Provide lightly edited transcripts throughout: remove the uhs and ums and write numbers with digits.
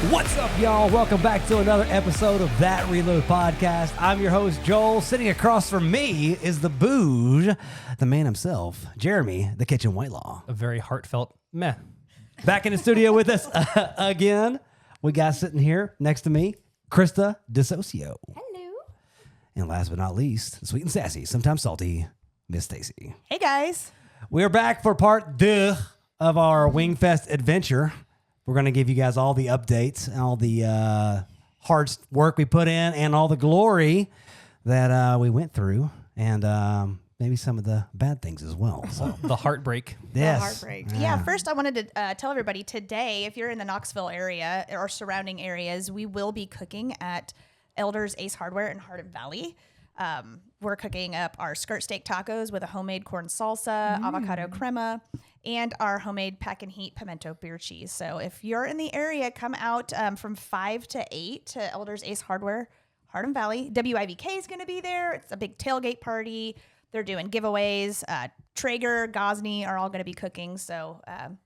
What's up, y'all? Welcome back to another episode of That Reload Podcast. I'm your host, Joel. Sitting across from me is the Booge, the man himself, Jeremy, the Kitchen Whitelaw. A very heartfelt meh. Back in the studio with us again. We got sitting here next to me, Krista DeSocio. Hello. And last but not least, sweet and sassy, sometimes salty, Miss Stacy. Hey, guys. We are back for part 2 of our Wingfest adventure. We're going to give you guys all the updates, all the hard work we put in, and all the glory that we went through, and maybe some of the bad things as well. So The heartbreak. yes. The heartbreak. Yeah, first I wanted to tell everybody today, if you're in the Knoxville area or surrounding areas, we will be cooking at Elders Ace Hardware in Hardin Valley. We're cooking up our skirt steak tacos with a homemade corn salsa, avocado crema, and our homemade pack and heat pimento beer cheese. So if you're in the area, come out from 5 to 8 to Elders Ace Hardware, Hardin Valley. WIVK is going to be there. It's a big tailgate party. They're doing giveaways. Traeger, Gosney are all going to be cooking. So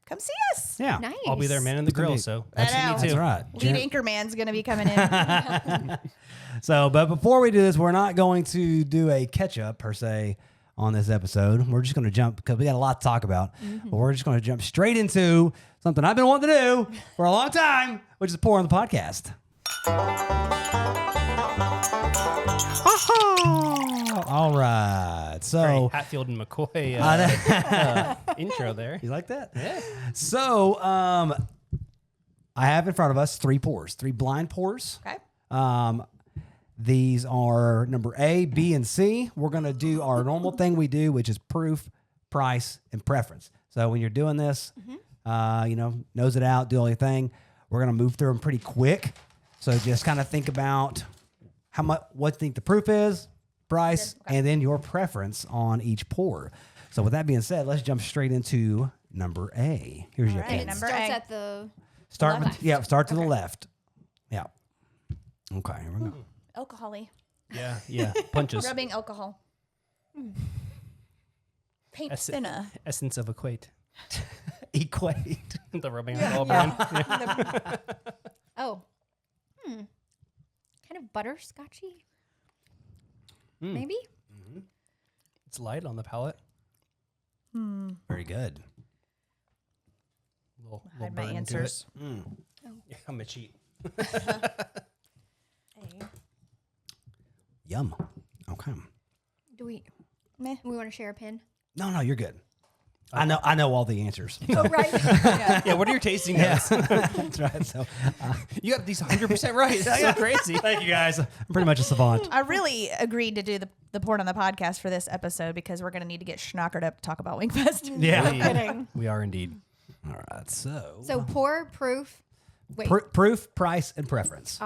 come see us. Yeah. Nice. I'll be there manning the grill, so I that's know. me too. That's right. Lead Anchorman's going to be coming in. So, but before we do this, we're not going to do a catch-up, per se, on this episode. We're just going to jump, because we got a lot to talk about. But we're just going to jump straight into something I've been wanting to do for a long time, which is pour on the podcast. All right. So, Very Hatfield and McCoy intro there. you like that? Yeah. So, I have in front of us 3 pours, 3 blind pours. Okay. These are number A, B, and C. We're going to do our normal thing we do, which is proof, price, and preference. So when you're doing this, nose it out, do all your thing. We're going to move through them pretty quick. So just kind of think about what you think the proof is, price, and then your preference on each pour. So with that being said, let's jump straight into number A. Here's your right, can. number Starts A. at the Start left. start to the left. Yeah. Okay, here we go. Alcohol-y. Yeah. Punches. Rubbing alcohol. Paint thinner. Essence of equate. Equate. The rubbing alcohol brand. Oh. Kind of butterscotchy. Maybe? It's light on the palate. Very good. Little Hide my burn to answers. it. Yeah, I'm a cheat. Yum. Okay. Do we Meh. want to share a pin? No, you're good. I know all the answers. Oh, right. Yeah, what are your tasting notes? That's right. So, You got these 100% right. It's so crazy. thank you guys. I'm pretty much a savant. I really agreed to do the port on the podcast for this episode because we're going to need to get schnockered up to talk about Wingfest. Yeah. We are indeed. All right. So, So pour, proof. Wait. proof, price, and preference.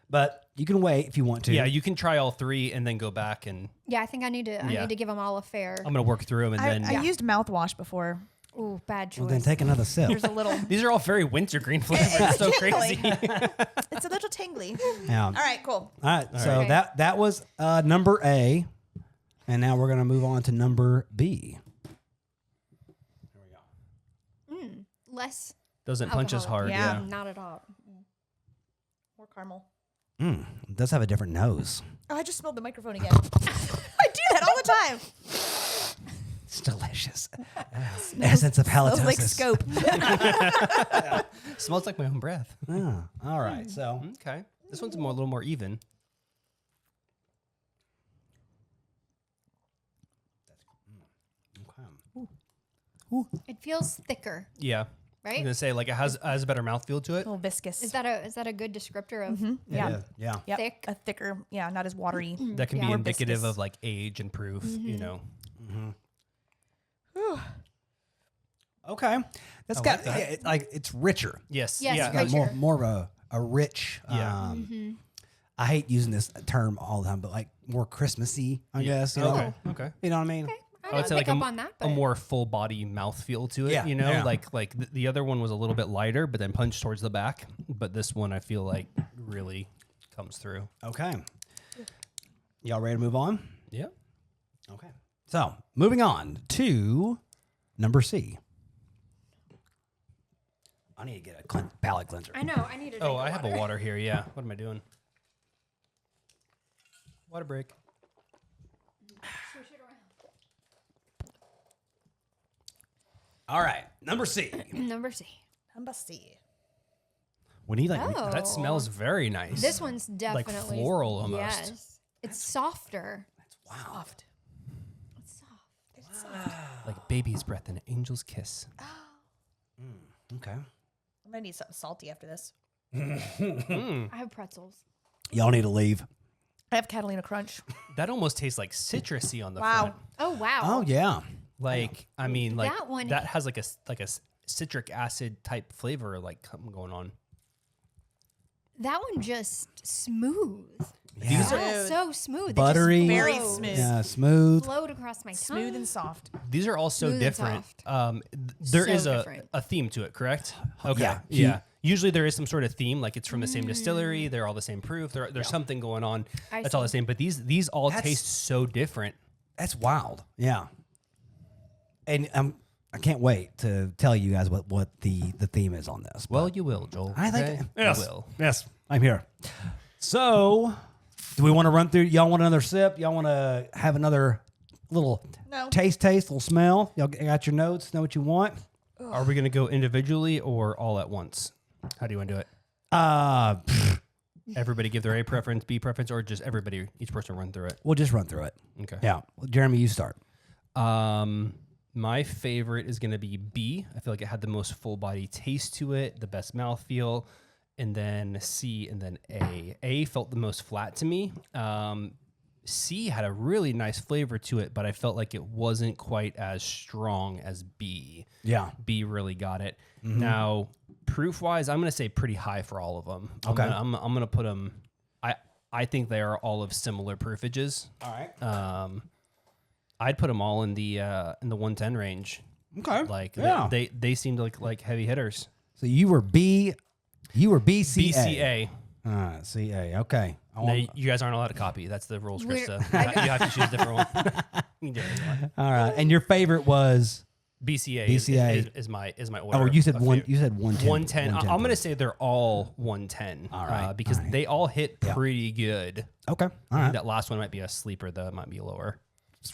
But you can wait if you want to. Yeah, you can try all 3 and then go back, and Yeah, I think I need to. I Yeah. need to give them all a fair. I'm going to work through them. And then I used mouthwash before. Ooh, bad choice. Well, then take another sip. There's a little. these are all very wintergreen flavors. It's so crazy. It's a little tingly. Yeah. All right, cool. All right. So right. that was number A, and now we're gonna move on to number B. Less. Doesn't punch as alcohol. hard. Yeah. Yeah. Not at all. More caramel. It does have a different nose. Oh, I just smelled the microphone again. I do that all the time. It's delicious. Essence of halitosis. Smells like scope. Smells like my own breath. Yeah. All right. So Okay. This one's a little more even. It feels thicker, Yeah. I'm right? gonna say like it has a better mouthfeel to it. A little viscous. Is that a good descriptor of Yeah. Yeah. Yep. thick? A thicker, not as watery. That can be More indicative viscous. of like age and proof. You know. Okay. That's I got like that. it's richer. Yes. Yes, Yeah. right. Like more of a rich. Yeah. I hate using this term all the time, but like more Christmassy, I guess. You know? Okay. Okay. You know what I mean? I I don't would say pick like up on that, a but more full body mouthfeel to it. Yeah, You know, yeah. like the other one was a little bit lighter, but then punched towards the back. But this one I feel like really comes through. Okay. Y'all ready to move on? Yeah. Okay. So moving on to number C. I need to get a palate cleanser. I know. I need to. Oh, I have a water here. Yeah. What am I doing? Water break. Switch it around. All right, number C. Number C. Number C. We need Oh, That smells very nice. This one's definitely floral almost. Yes, it's softer. wow. It's soft. like baby's breath and an angel's kiss. Okay. I'm gonna need something salty after this. I have pretzels. Y'all need to leave. I have Catalina Crunch. That almost tastes like citrusy on the Wow. front. Oh wow. Oh yeah. Like I mean, like That one- that has like a citric acid type flavor like something going on. That one just smooth. Yeah. These are Smooth. So smooth. It just Buttery. Very flows. smooth. Yeah, smooth. Flowed across my tongue. Smooth and soft. These are all so Smooth and different. soft. There So is different. a theme to it, correct? Okay. Yeah. Yeah. Usually there is some sort of theme, like it's from the same distillery. They're all the same proof. There's something going on. I That's all the see. same. But these all That's- taste so different. That's wild. Yeah. And I can't wait to tell you guys what the theme is on this. Well, you will, Joel. I think okay? yes, You will. yes, I'm here. So, do we want to run through? Y'all want another sip? Y'all want to have another little No. taste, little smell? Y'all got your notes? Know what you want? Are we going to go individually or all at once? How do you want to do it? Uh, Everybody give their A preference, B preference, or just everybody, each person run through it? we'll just run through it. Okay. Yeah, Jeremy, you start. My favorite is going to be B. I feel like it had the most full body taste to it, the best mouthfeel, and then C, and then A. A felt the most flat to me. C had a really nice flavor to it, but I felt like it wasn't quite as strong as B. Yeah. B really got it. Now, proof wise, I'm going to say pretty high for all of them. Okay. I'm going to put them. I think they are all of similar proofages. All right. I'd put them all in the 110 range. Okay. Like yeah. they seemed like heavy hitters. So you were B. You were BCA. BCA. CA. Okay. No, you guys aren't allowed to copy. That's the rules, We're- Krista. You have to choose a different one. You can do whatever you want. All right. And your favorite was? BCA, BCA. is my order. Oh, you said of one. favorite. You said 110. 110. I'm gonna say they're all 110. All right, because all right. they all hit pretty good. Okay. All right. That last one might be a sleeper. That might be lower.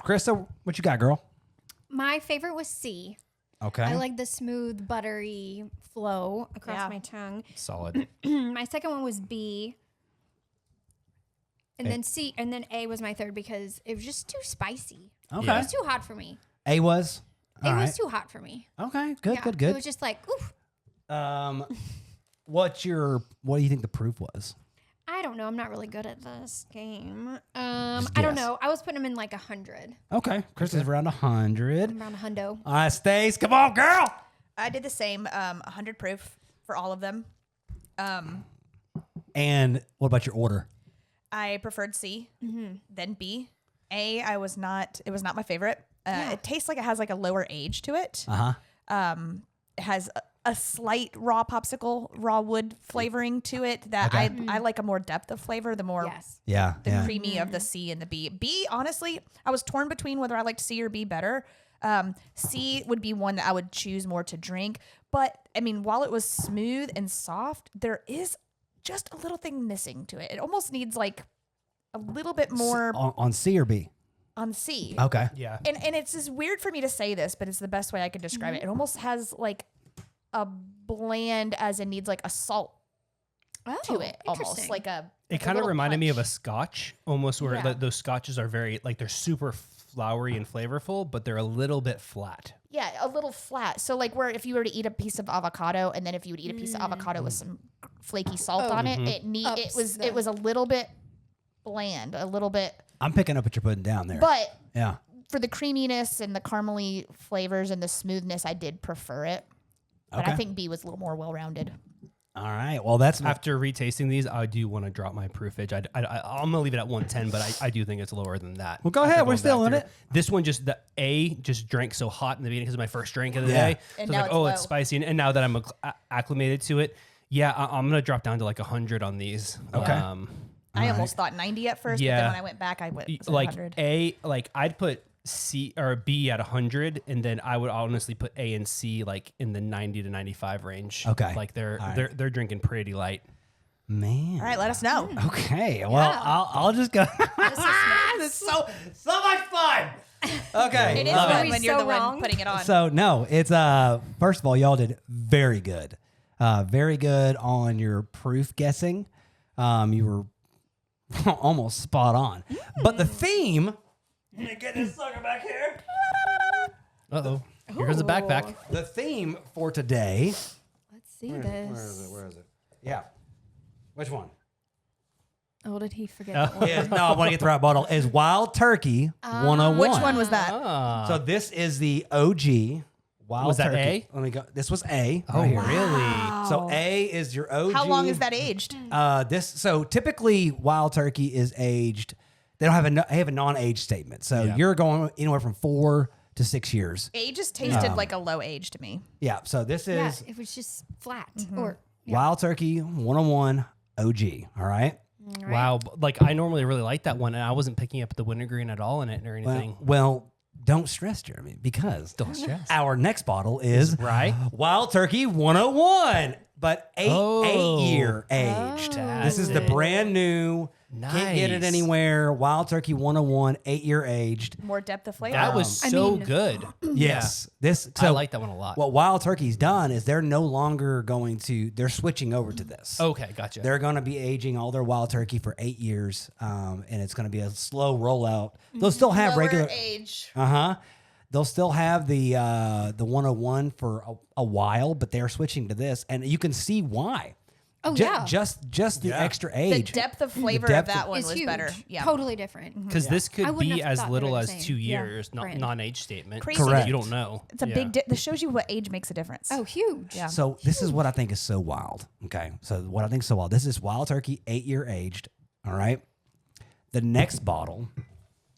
Krista, what you got, girl? My favorite was C. Okay. I like the smooth, buttery flow across Yeah. my tongue. Solid. My second one was B. And then C, and then A was my third because it was just too spicy. Okay. It Yeah. was too hot for me. A was? It All was right. too hot for me. Okay. Good, Yeah, good, It good. was just like, oof. What do you think the proof was? I don't know. I'm not really good at this game. I Just don't guess. know. I was putting them in like 100. Okay. Krista's around 100. I'm around a hundo. All right, Stace, come on, girl. I did the same. 100 proof for all of them. And what about your order? I preferred C, then B. A, it was not my favorite. It tastes like it has like a lower age to it. Uh-huh. It has a slight raw wood flavoring to it that Okay. I like a more depth of flavor, the more Yes. Yeah. the yeah. creamy of the C and the B. B, honestly, I was torn between whether I liked C or B better. C would be one that I would choose more to drink. But I mean, while it was smooth and soft, there is just a little thing missing to it. It almost needs like a little bit more On C or B? on C. Okay. Yeah. And it's just weird for me to say this, but it's the best way I can describe it. It almost has like a bland, as in needs like a salt to it, almost interesting. like a. It kind of little reminded me of a punch. scotch, almost where Yeah. those scotches are very like they're super flowery and flavorful, but they're a little bit flat. Yeah, a little flat. So like where if you were to eat a piece of avocado and then if you would eat a piece of avocado with some flaky salt on it, it was a little bit bland, a little bit. I'm picking up what you're putting down there. But yeah. for the creaminess and the caramely flavors and the smoothness, I did prefer it. But Okay. I think B was a little more well-rounded. All right. Well, that's After retasting these, I do want to drop my proofage. I'm gonna leave it at 110, but I do think it's lower than that. Well, go After ahead. going We're still back in through. it. This one just drank so hot in the beginning because of my first drink of the Yeah. day. And So now it's like, it's oh, low. it's spicy, and now that I'm acclimated to it, yeah, I'm gonna drop down to like 100 on these. Okay. I almost thought 90 at first, but Yeah. then when I went back, I went Like 100. I'd put C or B at 100, and then I would honestly put A and C like in the 90 to 95 range. Okay. Like they're All right. they're drinking pretty light. Man. All right, let us know. Okay. Well, I'll just go. This is It's so much fun. Okay. It is love fun it. when you're So the one wrong. putting it on. So no, it's first of all, y'all did very good. Very good on your proof guessing. You were almost spot on. But the theme, let me get this sucker back here. Uh-oh. Here goes the backpack. The theme for today. Let's see this. Where is it? Yeah. Which one? Oh, did he forget? No, I want to get the right bottle. Is Wild Turkey 101. Which one was that? Ah. So this is the OG Wild Was that Turkey. A? Let me go. This was A. Oh, right here. really? So A is your OG. How long is that aged? So typically Wild Turkey is aged. They don't have they have a non-age statement. So Yeah. you're going anywhere from 4 to 6 years. Age just tasted like a low age to me. Yeah. So this Yeah, is it was just flat. Or Wild Turkey 101 OG. All right. Wow. Like I normally really like that one, and I wasn't picking up the wintergreen at all in it or anything. Well, don't stress, Jeremy, because Don't stress. our next bottle is Rye? Wild Turkey 101, but eight Oh. year aged. This is the Fantastic. brand new. Can't get it Nice. anywhere. Wild Turkey 101, 8-year aged. More depth of flavor. That was I so mean- good. Yes, this. I So like that one a lot. what Wild Turkey's done is they're no longer going to. They're switching over to this. Okay, gotcha. They're going to be aging all their Wild Turkey for 8 years, and it's going to be a slow rollout. They'll still have lower regular. age. They'll still have the 101 for a while, but they're switching to this, and you can see why. Oh, Ju- yeah. just the Yeah. extra The age. depth of flavor depth of that of- one It's was huge. better. Yeah. Totally different. Because this I could wouldn't be have as thought they little were the as same. 2 Yeah, years, brand. non-age statement. Crazy. So Correct. You don't know. It's a big. This shows you what age makes a difference. Oh, huge. Yeah. So this is what I think is so wild. Okay, so what I think is so wild. This is Wild Turkey 8-year aged. All right. The next bottle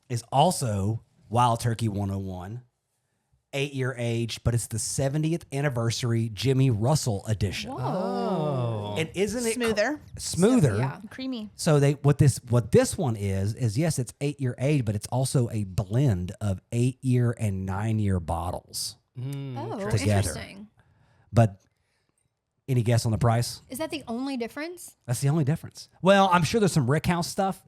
is also Wild Turkey 101, 8-year aged, but it's the 70th anniversary Jimmy Russell edition. Oh. And isn't it Smoother, smoother? Yeah. creamy. So what this one is yes, it's 8-year age, but it's also a blend of 8-year and 9-year bottles. Oh, Together. interesting. But any guess on the price? Is that the only difference? That's the only difference. Well, I'm sure there's some Rickhouse stuff,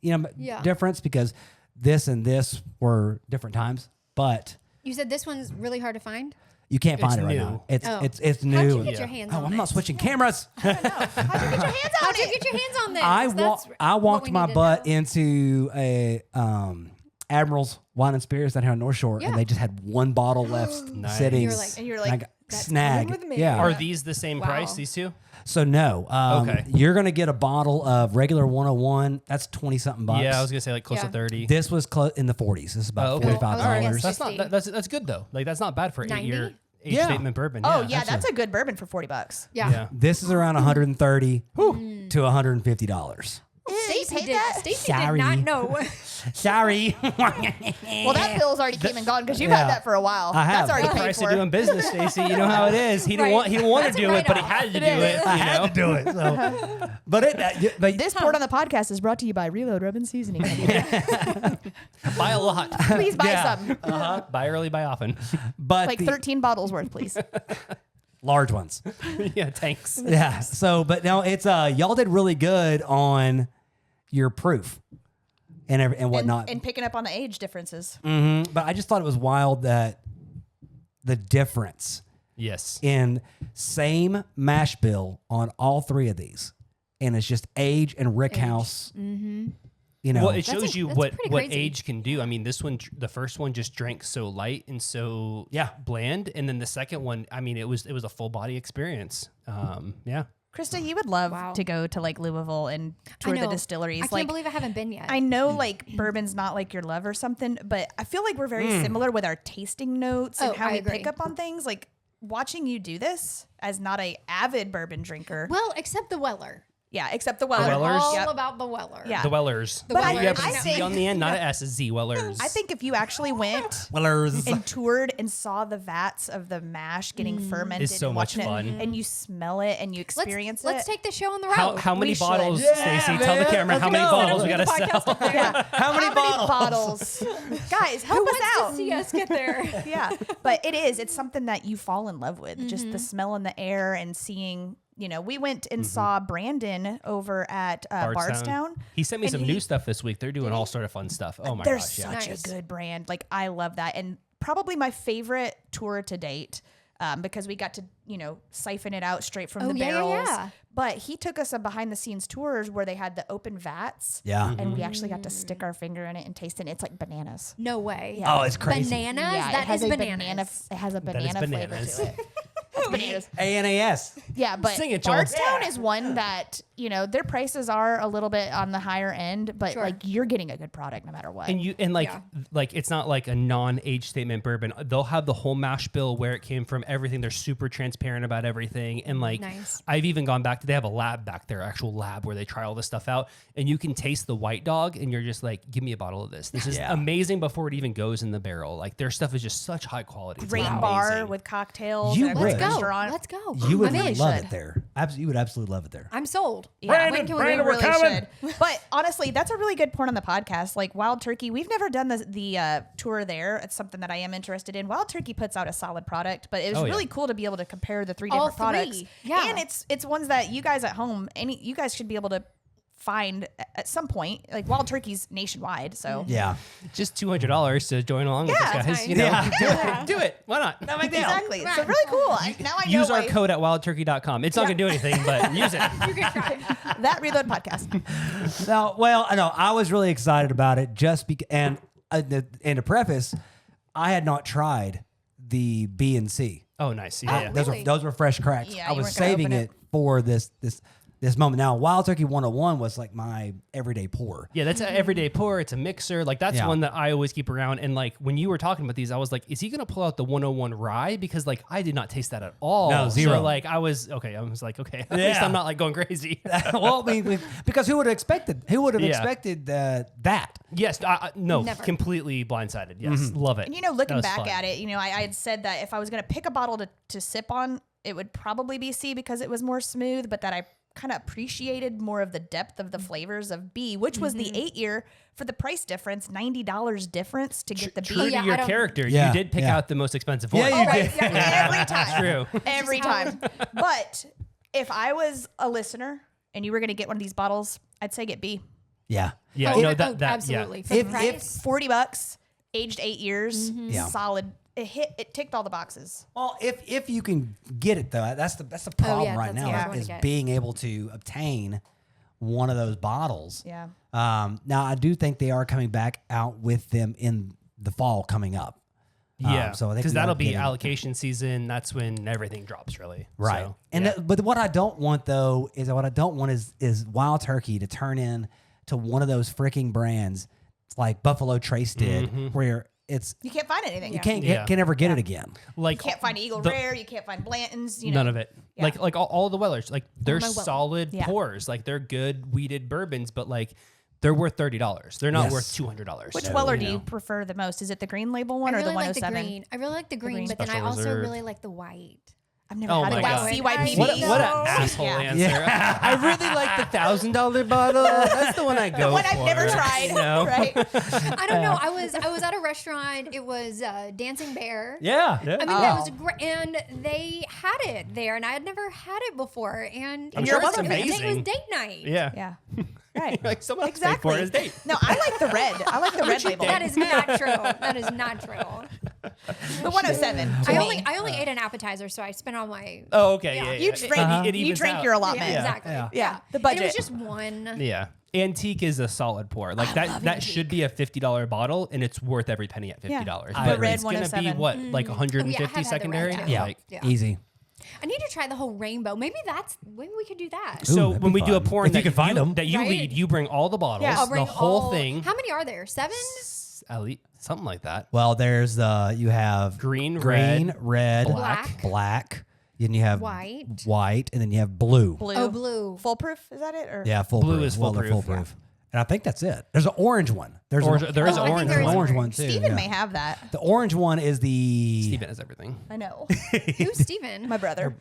Yeah. difference because this and this were different times, but You said this one's really hard to find? you can't find It's it right new. now. It's Oh. it's new. How'd you get your hands Oh, on I'm it? not switching cameras. How'd you get your hands on How'd you it? get your hands on this? I That's what walked we my need to butt know. into a Admiral's Wine and Spirits down here on North Shore, Yeah. and they just had one bottle left Nice. sitting. You're like- And you're and I like, got "That's snagged. coming with me." Yeah. Are these the same Wow. price, these two? So no. Okay. You're gonna get a bottle of regular 101. That's 20 something bucks. Yeah, I was going to say like close Yeah. to 30. This was in the 40s. This is about Oh, okay. $45. I was gonna guess That's not 50. that's good though. Like that's not bad for 8-year 90? age Yeah. statement bourbon. oh yeah, that's a good bourbon for $40. Yeah. Yeah. This is around $130 to $150. Stacy paid did, that? Stacy Sorry. did not know. Sorry. Well, that bill's already came and gone because you've Yeah. had that for a while. I have. That's already The paid price for. of doing business, Stacy. You know how it is. He didn't Right. want he didn't want That's to a do it, but he write-off. had to do it. I You had know? to do it. So, but This port on the podcast is brought to you by Reload Rub and Seasoning. Buy a lot. Please buy Yeah. some. Buy early, buy often. but Like the 13 bottles worth, please. large ones. Yeah, tanks. Yeah. So, but no, it's y'all did really good on your proof and whatnot. And picking up on the age differences. But I just thought it was wild that the difference Yes. in same mash bill on all three of these, and it's just age and Rickhouse. You know, Well, it shows you that's what pretty what crazy. age can do. I mean, this one, the first one, just drank so light and so bland, and then the second one, I mean, it was a full body experience. Yeah. Krista, you would love Wow. to go to like Louisville and tour I the know. distilleries. I can't like, believe I haven't been yet. I know like bourbon's not like your love or something, but I feel like we're very similar with our tasting notes and Oh, how I we agree. pick up on things. Like watching you do this as not a avid bourbon drinker. Well, except the Weller. Yeah, except the Weller. Wellers? All Yep. about the Weller. Yeah. The Wellers. The But you have I a Z think- on the end, not an S, a Z. Wellers. I think if you actually went Wellers. and toured and saw the vats of the mash getting fermented It's so and much watching fun. it, and you smell it and you experience Let's it. take the show on the road. How many We should. bottles, Yeah, Stacey? Tell the man. camera how Let's many go. bottles we Get got to the podcast sell. up there. Yeah. How many bottles? bottles? Guys, help Who us wants out. to see us get there? Yeah, but it's something that you fall in love with. Just the smell in the air and seeing. We went and saw Brandon over at Bardstown. He sent me and some he- new stuff this week. They're doing all sort of fun stuff. Oh my They're gosh. Yeah. such Nice. a good brand. Like I love that, and probably my favorite tour to date. Because we got to, siphon it out straight from the yeah, barrels. yeah. But he took us a behind the scenes tours where they had the open vats. Yeah. And we actually got to stick our finger in it and taste it. It's like bananas. No way. Yeah. Oh, it's crazy. Bananas? Yeah, That it has is a bananas. It has a is banana flavor bananas. to it. It's bananas. ANAS. Yeah, but Sing it, Joel. Bardstown is one that, their prices are a little bit on the higher end, but Sure. like you're getting a good product no matter what. And like it's not like a non-age statement bourbon. They'll have the whole mash bill, where it came from, everything. They're super transparent about everything. And like Nice. I've even gone back to, they have a lab back there, actual lab where they try all this stuff out, and you can taste the white dog, and you're just like, give me a bottle of this. This is Yeah. amazing before it even goes in the barrel. Like their stuff is just such high quality. It's Great amazing. bar with cocktails. You and a would. good Let's go. restaurant. Let's go. You would I'm in. love should. it there. You would absolutely love it there. I'm sold. Yeah, When can we we go? really should. But honestly, that's a really good point on the podcast. Like Wild Turkey, we've never done the tour there. It's something that I am interested in. Wild Turkey puts out a solid product, but it was Oh, yeah. really cool to be able to compare the three All different products. three. Yeah. And it's ones that you guys at home, you guys should be able to find at some point. Like Wild Turkey's nationwide, so Yeah. Just $200 to join along with Yeah, us, guys. that's You know, nice. do it. Why not? No big deal. exactly. So really cool. Now I know Use our why code at wildturkey.com. It's not going to do anything, but use it. You can try. that Reload podcast. No, well, I know I was really excited about it just because, and to preface, I had not tried the B and C. Oh, nice. Yeah. yeah. Those Really? those were fresh cracks. Yeah, I you was weren't gonna saving open it for this moment. Now, Wild Turkey 101 was like my everyday pour. Yeah, that's an everyday pour. It's a mixer. Like that's Yeah. one that I always keep around. And like when you were talking about these, I was like, is he gonna pull out the 101 rye? Because like I did not taste that at all. No, zero. So like I was okay. At least I'm not like going crazy. Well, I mean, because who would have expected? Who would have Yeah. expected that? Yes, no, Never. completely blindsided. Yes, love it. And That looking was back fun. at it, I had said that if I was going to pick a bottle to sip on, it would probably be C because it was more smooth, but that I kind of appreciated more of the depth of the flavors of B, which was the 8-year for the price difference, $90 difference to get the B. True yeah, to your I don't- character, Yeah, you did pick yeah. out the most expensive Yeah, one. you Always, did. every time. True. Every Just how time. But if I was a listener and you were going to get one of these bottles, I'd say get B. Yeah. Yeah, Oh, no, oh, that absolutely. Yeah. For the If- price. $40, aged 8 years, Yeah. solid. It ticked all the boxes. Well, if you can get it though, that's the problem yeah, right that's now the hard one to is get. being able to obtain one of those bottles. Yeah. Now I do think they are coming back out with them in the fall coming up. Yeah, so I think because we are that'll be getting- allocation season. That's when everything drops, really. Right. So, And yeah. but what I don't want though is Wild Turkey to turn in to one of those freaking brands like Buffalo Trace did, where it's You can't find anything. you can't Yeah. can never get it again. like You can't find Eagle the- Rare. You can't find Blanton's. none of it. Yeah. Like all the Wellers, like they're my Weller. solid Yeah. pours. Like they're good weeded bourbons, but like they're worth $30. They're not Yes. worth $200. Which So, Weller you do you know. prefer the most? Is it the green label I one or really the like the 107? green. I really like the green, green. but then I Special also reserve. really like the white. I've never Oh had my a God. white CYPB. What No. an asshole Yeah. answer. I really like the $1,000 bottle. That's the one I go The one for. I've never tried. You know? Right? I don't know. I was at a restaurant. It was Dancing Bear. Yeah. Yeah. I mean, that was great, and they had it there, and I had never had it before. And I'm it sure was- it's it was- It was amazing. date night. Yeah. Yeah. Right. Like someone else paid Exactly. for his date. No, I like the red. I like the red label. That is not true. That is not true. the 107. to me. I only ate an appetizer, so I spent all my. Oh, okay. Yeah. Yeah. yeah, You yeah. drank, It you evens drank out. your allotment. Yeah, exactly. Yeah. Yeah, the And budget. it was just one. Yeah. Antique is a solid pour. Like that should be a $50 bottle, and it's worth every penny at $50. Yeah. But The red it's gonna be 107. what, like Oh, yeah, 150 I have had the secondary? red, too. Yeah. Like, Yeah. Easy. I need to try the whole rainbow. Maybe we could do that. so that'd when be we do a fun. pouring If you that can find 'em. that you Right? lead, you bring all the bottles, Yeah. I'll bring the whole all- thing. How many are there? 7? At least something like that. Well, there's you have Green, red, Black. black. then you have white, and then you have blue. Blue. Oh, blue. Foolproof, is that it? Or Yeah, foolproof. Blue is Well, they're foolproof. foolproof. And I think that's it. There's an orange one. There is I an think orange there is one. orange one too. Steven yeah. may have that. The orange one is the. Steven has everything. I know. Who's Steven? My brother.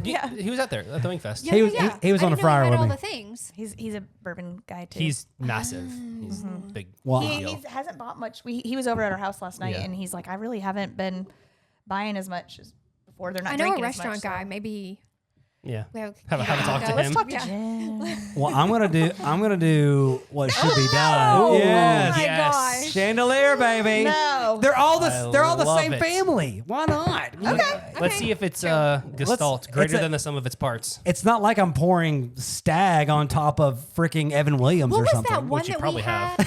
Yeah. He was out there at the Wing Fest. Yeah, He was- yeah. he was I on a didn't know fryer he had with all me. the things. He's a bourbon guy too. He's massive. He's big. Well, He hasn't bought much. He was over at our house last night, Yeah. and he's like, I really haven't been buying as much as before. They're not I know a drinking as restaurant much, so- guy. Maybe Yeah. we have Have a talk to Let's him. talk to Yeah. Jen. Well, I'm gonna do what should be done. Oh Yes. my Yes. gosh. Chandelier, baby. No. They're all I the love same it. family. Why not? Let's see if it's gestalt It's greater a- than the sum of its parts. It's not like I'm pouring Stag on top of freaking Evan Williams What or was something. that one Which you that probably we had?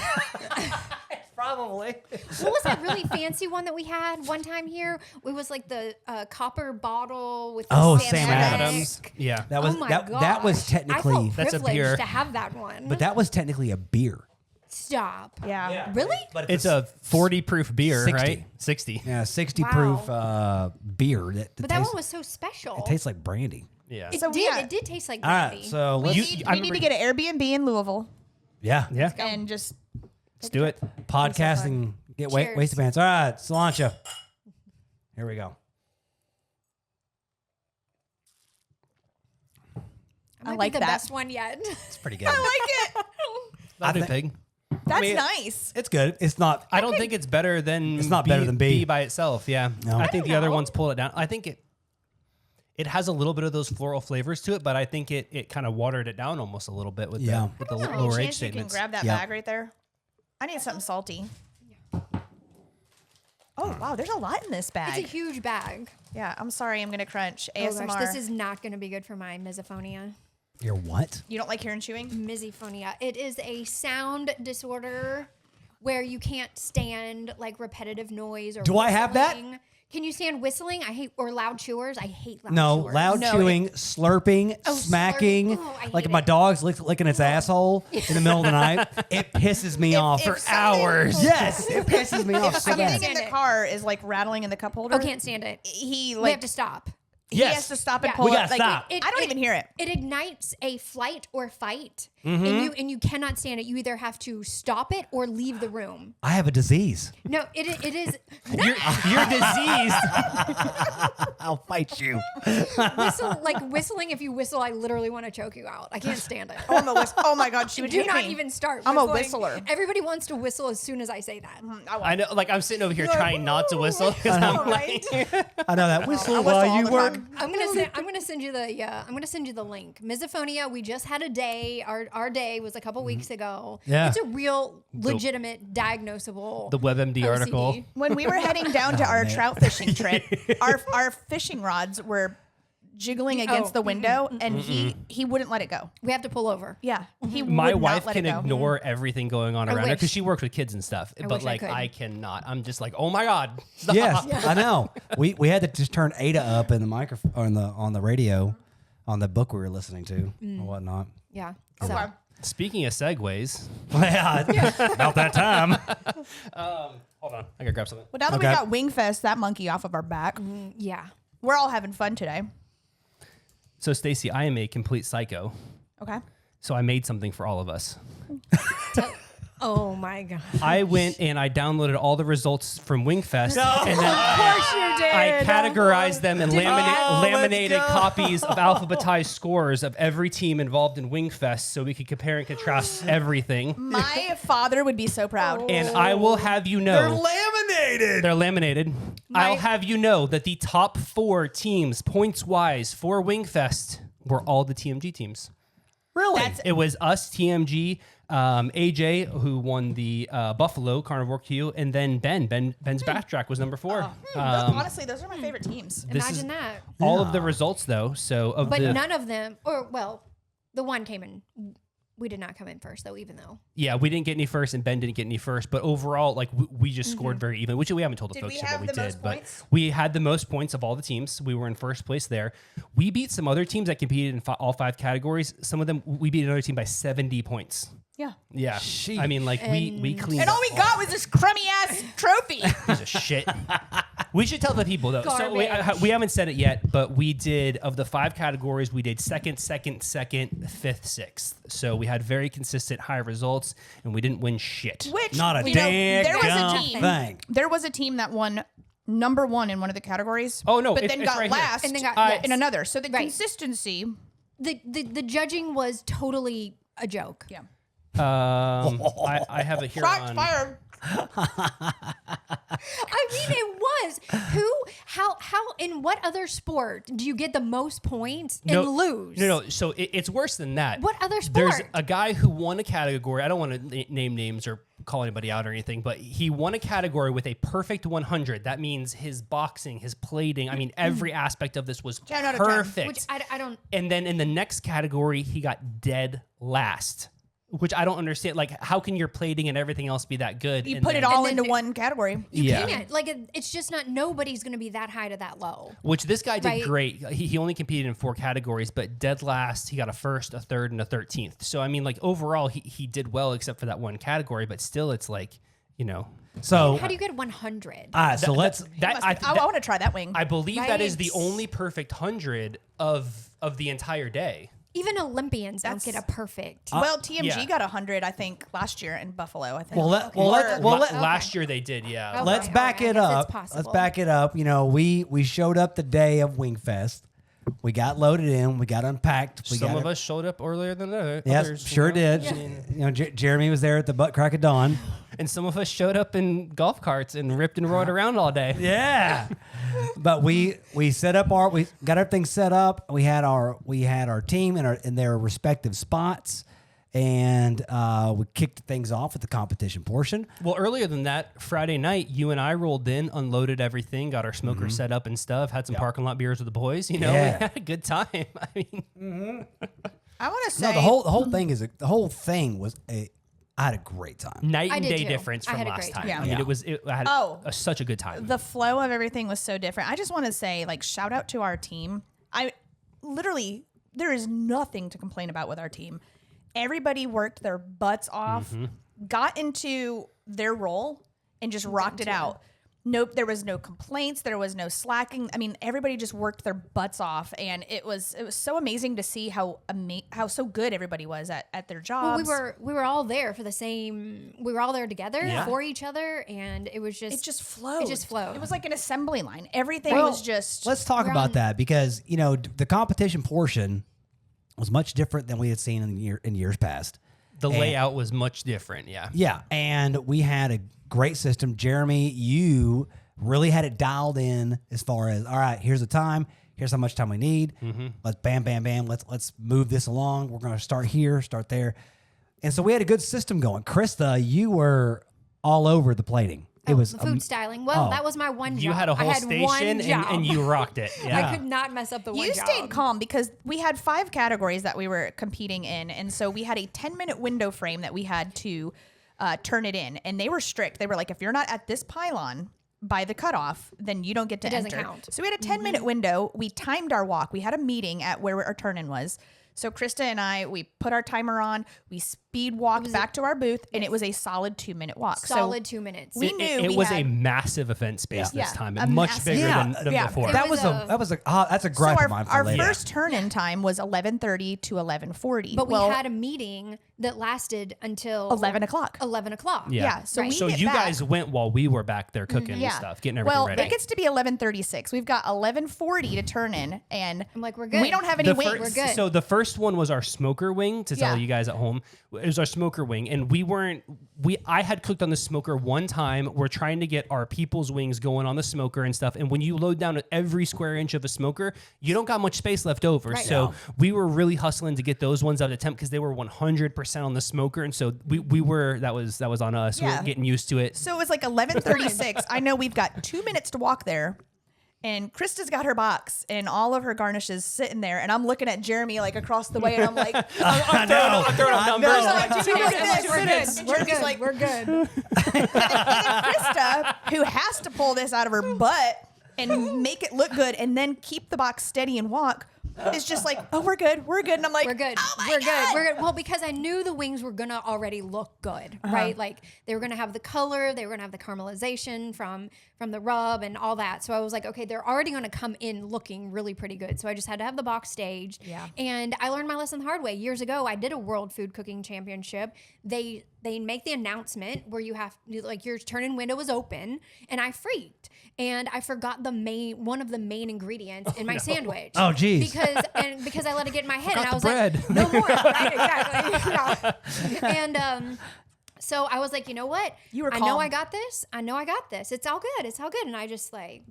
Probably. What was that really fancy one that we had one time here? It was like the copper bottle with the Oh, Sam Sam Adams. Yeah. That was Oh my that was gosh. technically, I felt That's a privileged beer. to have that one. but that was technically a beer. Stop. Yeah. Really? But It's a 40 proof beer, 60. right? 60. 60 Wow. proof beer. But that one was so special. it tastes like brandy. Yeah. It So, did. yeah. It did taste like All right, brandy. so We, let's need to get an Airbnb in Louisville yeah and just Let's do it. podcast fun. and get Cheers. wasted pants. All right, cilantro. Here we go. That might like be the that. best one yet. It's pretty good. I like it. That'll do, think- pig. That's mean, nice. It's good. It's not. I don't think it's better than It's not better than B. by itself. Yeah. No. I think I the other know. ones pull it down. I think it has a little bit of those floral flavors to it, but I think it kind of watered it down almost a little bit with Yeah. the, with the Is there any lower age chance you can statements. grab that Yeah. bag right there? I need something salty. Oh wow, there's a lot in this It's bag. a huge bag. Yeah, I'm sorry, I'm gonna crunch. Oh ASMR. gosh, this is not going to be good for my misophonia. Your what? You don't like hearing chewing? Misophonia. It is a sound disorder where you can't stand like repetitive noise or Do I have that? whistling. Can you stand whistling? I hate or loud chewers. I hate loud No, chewers. loud No, chewing, slurping, Oh, smacking. slurping. Oh, I like hate if my it. dog's licking its asshole in the middle of the night, it pisses me off if for something- hours. Yes, it pisses me off so Something bad. in the it. car is like rattling in the cup holder. Oh, can't stand it. He We like have to stop. he Yes. has to stop and Yeah. pull We it. gotta Like, stop. I don't even hear it. It ignites a flight or fight, Mm-hmm. and you cannot stand it. You either have to stop it or leave the room. I have a disease. No, it is You're diseased. I'll fight you. whistling. If you whistle, I literally want to choke you out. I can't stand it. Oh, I'm a oh my god, she would Do hate not me. even start. I'm a whistling. whistler. Everybody wants to whistle as soon as I say that. I know, like I'm sitting over here trying not to whistle because I'm like, I know that whistle I whistle while all you the work. time. I'm gonna send you the link. Misophonia. We just had a day. Our day was a couple weeks ago. Yeah. It's a real legitimate diagnosable. the WebMD OCD. article. When we were heading down to our man. trout fishing trip, our fishing rods were jiggling against the window, and he wouldn't let it go. We have to pull over. Yeah, he My would wife not let can it go. ignore everything going on around her wish. because she works with kids and stuff. But wish I like could. I cannot. I'm just like, oh my god. Stop. Yes, I know. We had to just turn Ada up in the microphone on the radio on the book we were listening to or whatnot. Yeah. Okay. So, Speaking of segues, Well, about that time. hold on, I gotta grab something. Well, now that we Okay. got Wingfest, that monkey off of our back, yeah. we're all having fun today. So Stacy, I am a complete psycho. Okay. So I made something for all of us. Oh my god. I went and I downloaded all the results from Wingfest, and then Of course you did. I categorized them and laminated go. copies of alphabetized scores of every team involved in Wingfest, so we could compare and contrast everything. My father would be so proud. And I will have you They're know, laminated. they're laminated. I'll have you know that the top 4 teams, points-wise, for Wingfest were all the TMG teams. Really? It was us, TMG, AJ, who won the Buffalo Carnivore Q, and then Ben's backtrack was number 4. Honestly, those are my favorite teams. This is Imagine that. all of the results, though. So of But the none of them, or well, the one came in. We did not come in first, though. Even though we didn't get any first, and Ben didn't get any first. But overall, like we just scored very even, which we haven't told the Did folks we yet have what we the most did. But points? we had the most points of all the teams. We were in first place there. We beat some other teams that competed in all 5 categories. Some of them we beat another team by 70 points. Yeah. Yeah. Sheesh. I mean, like we cleaned And up all we got was this crummy ass trophy. piece of shit. We should tell the people though. So we haven't said it yet, but we did, of the 5 categories, we did second, 5th, 6th. So we had very consistent high results, and we didn't win shit. Which, Not a you know, damn there was a team. thing. There was a team that won number 1 in one of the categories. Oh, no, but it's then got right here. last And then got- in yes. another. So the Right. consistency. The judging was totally a joke. Yeah. I have it here Shots on. fired. I mean, it was. How, in what other sport do you get the most points and lose? No. So it's worse than that. What other There's sport? a guy who won a category. I don't want to name names or call anybody out or anything, but he won a category with a perfect 100. That means his boxing, his plating. I mean, every aspect of this was 10 out of 10. perfect. Which I don't. And then in the next category, he got dead last, which I don't understand. Like, how can your plating and everything else be that good? You and put then- it all And then into one category. You Yeah. can't. Like, it's just not. Nobody's going to be that high to that low. Which this guy did Right. great. He only competed in 4 categories, but dead last, he got a 1st, a 3rd, and a 13th. So, I mean, like, overall, he did well except for that one category, but still, it's like, you know. So, How do you get 100? so let's. I want to try that wing. I believe that is the Right. only perfect 100 of the entire day. Even Olympians don't get a perfect. well, TMG yeah. got 100, I think, last year in Buffalo. I think. Last year they did, yeah. Okay. Let's back all it right, I guess up. it's possible. Let's back it up. You know, we showed up the day of Wing Fest. We got loaded in. We got unpacked. We Some got of us showed up earlier than others. Yes, sure did. You know, Jeremy was there at the butt crack of dawn. And some of us showed up in golf carts and ripped and roared around all day. Yeah, but we set up we got everything set up. We had our team in their respective spots, and we kicked things off at the competition portion. Well, earlier than that, Friday night, you and I rolled in, unloaded everything, got our smoker set up and stuff, had some parking lot beers with the boys. You know, Yeah. we had a good time. I mean, I want to say No, the whole thing was I had a great time. night I and did day too. difference I from had a last great time. time. I mean, Yeah. I had such a good time. the flow of everything was so different. I just want to say, like, shout out to our team. There is nothing to complain about with our team. Everybody worked their butts off, got into their role, and just rocked it out. Nope, there was no complaints. There was no slacking. I mean, everybody just worked their butts off, and it was so amazing to see how so good everybody was at their jobs. Well, we were all there for the same. We were all there together Yeah. for each other, and it was just. it just flowed. It just flowed. It was like an assembly line. Everything Well, was just. Let's talk We're about on- that because you know the competition portion was much different than we had seen in years past. The layout was much different, yeah. Yeah, and we had a great system. Jeremy, you really had it dialed in as far as all right. Here's the time. Here's how much time we need. Let's bam, bam, bam. Let's move this along. We're going to start here, start there, and so we had a good system going. Krista, you were all over the plating. It was the food styling. Well, oh. that was my one job. You had a whole I had station one job. and you rocked it. Yeah. I could not mess up the one You job. stayed calm because we had 5 categories that we were competing in. And so we had a 10-minute window frame that we had to turn it in. And they were strict. They were like, if you're not at this pylon by the cutoff, then you don't get to doesn't enter. count. So we had a 10-minute window. We timed our walk. We had a meeting at where our turn-in was. So Krista and I, we put our timer on. We speed walked back to our booth, and it was a solid 2-minute walk. Solid so 2 minutes. we knew It we was had, a massive event space this Yeah. time, A and much massive- bigger Yeah, than yeah. before. that was was that's a gripe So of mine for our later. first turn-in time was 11:30 to 11:40. But we had a meeting that lasted until 11 o'clock. 11 o'clock. Yeah, so Right. we So get you back. guys went while we were back there cooking and stuff, getting everything well, ready. it gets to be 11:36. We've got 11:40 to turn in, and I'm like, we're good. we don't have any The wings. fir- We're good. So the first one was our smoker wing. To tell Yeah. you guys at home, it was our smoker wing, and I had cooked on the smoker one time. We're trying to get our people's wings going on the smoker and stuff. And when you load down every square inch of a smoker, you don't got much space left over. Right. So we were really hustling to get those ones out of temp because they were 100% on the smoker, and so we were that was on us. We Yeah. were getting used to it. So it was like 11:36. I know we've got 2 minutes to walk there. And Krista's got her box and all of her garnishes sitting there. And I'm looking at Jeremy like across the way, and I'm like, I'm throwing up numbers. know. Like, Jimmy, look at this. We're Minutes. good. We're Jeremy's good. like, We're good. and then Krista, who has to pull this out of her butt and make it look good and then keep the box steady and walk, is just like, oh, we're good, and I'm like, We're good. Oh my We're God. good. We're good. Well, because I knew the wings were gonna already look good, right? Like they were gonna have the color, they were gonna have the caramelization from the rub and all that. So I was like, okay, they're already gonna come in looking really pretty good. So I just had to have the box staged. Yeah. And I learned my lesson the hard way. Years ago, I did a World Food Cooking Championship. They make the announcement where you have like your turn-in window is open, and I freaked. And I forgot one of the main ingredients in my sandwich. Oh, geez. Because I let it get in my head, and I was bread. like, no more. Right? Exactly. Yeah. And so I was like, you know what? You were I know calm. I got this. It's all good. It's all good. And I just like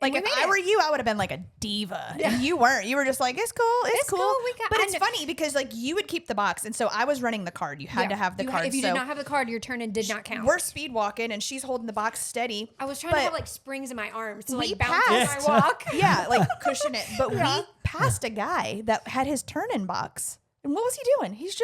Like if I were you, I would have been like a diva. And you weren't. You were just like, it's cool. It's cool. But it's funny because like you would keep the box. And so I was running the card. You had to have the card. If you did not have the card, your turn-in did not count. We're speed walking and she's holding the box steady. I was trying to have like springs in my arms to we like bounce as I passed. walk. Yeah, like cushion it. But we passed a guy that had his turn-in box. And what was he doing? He was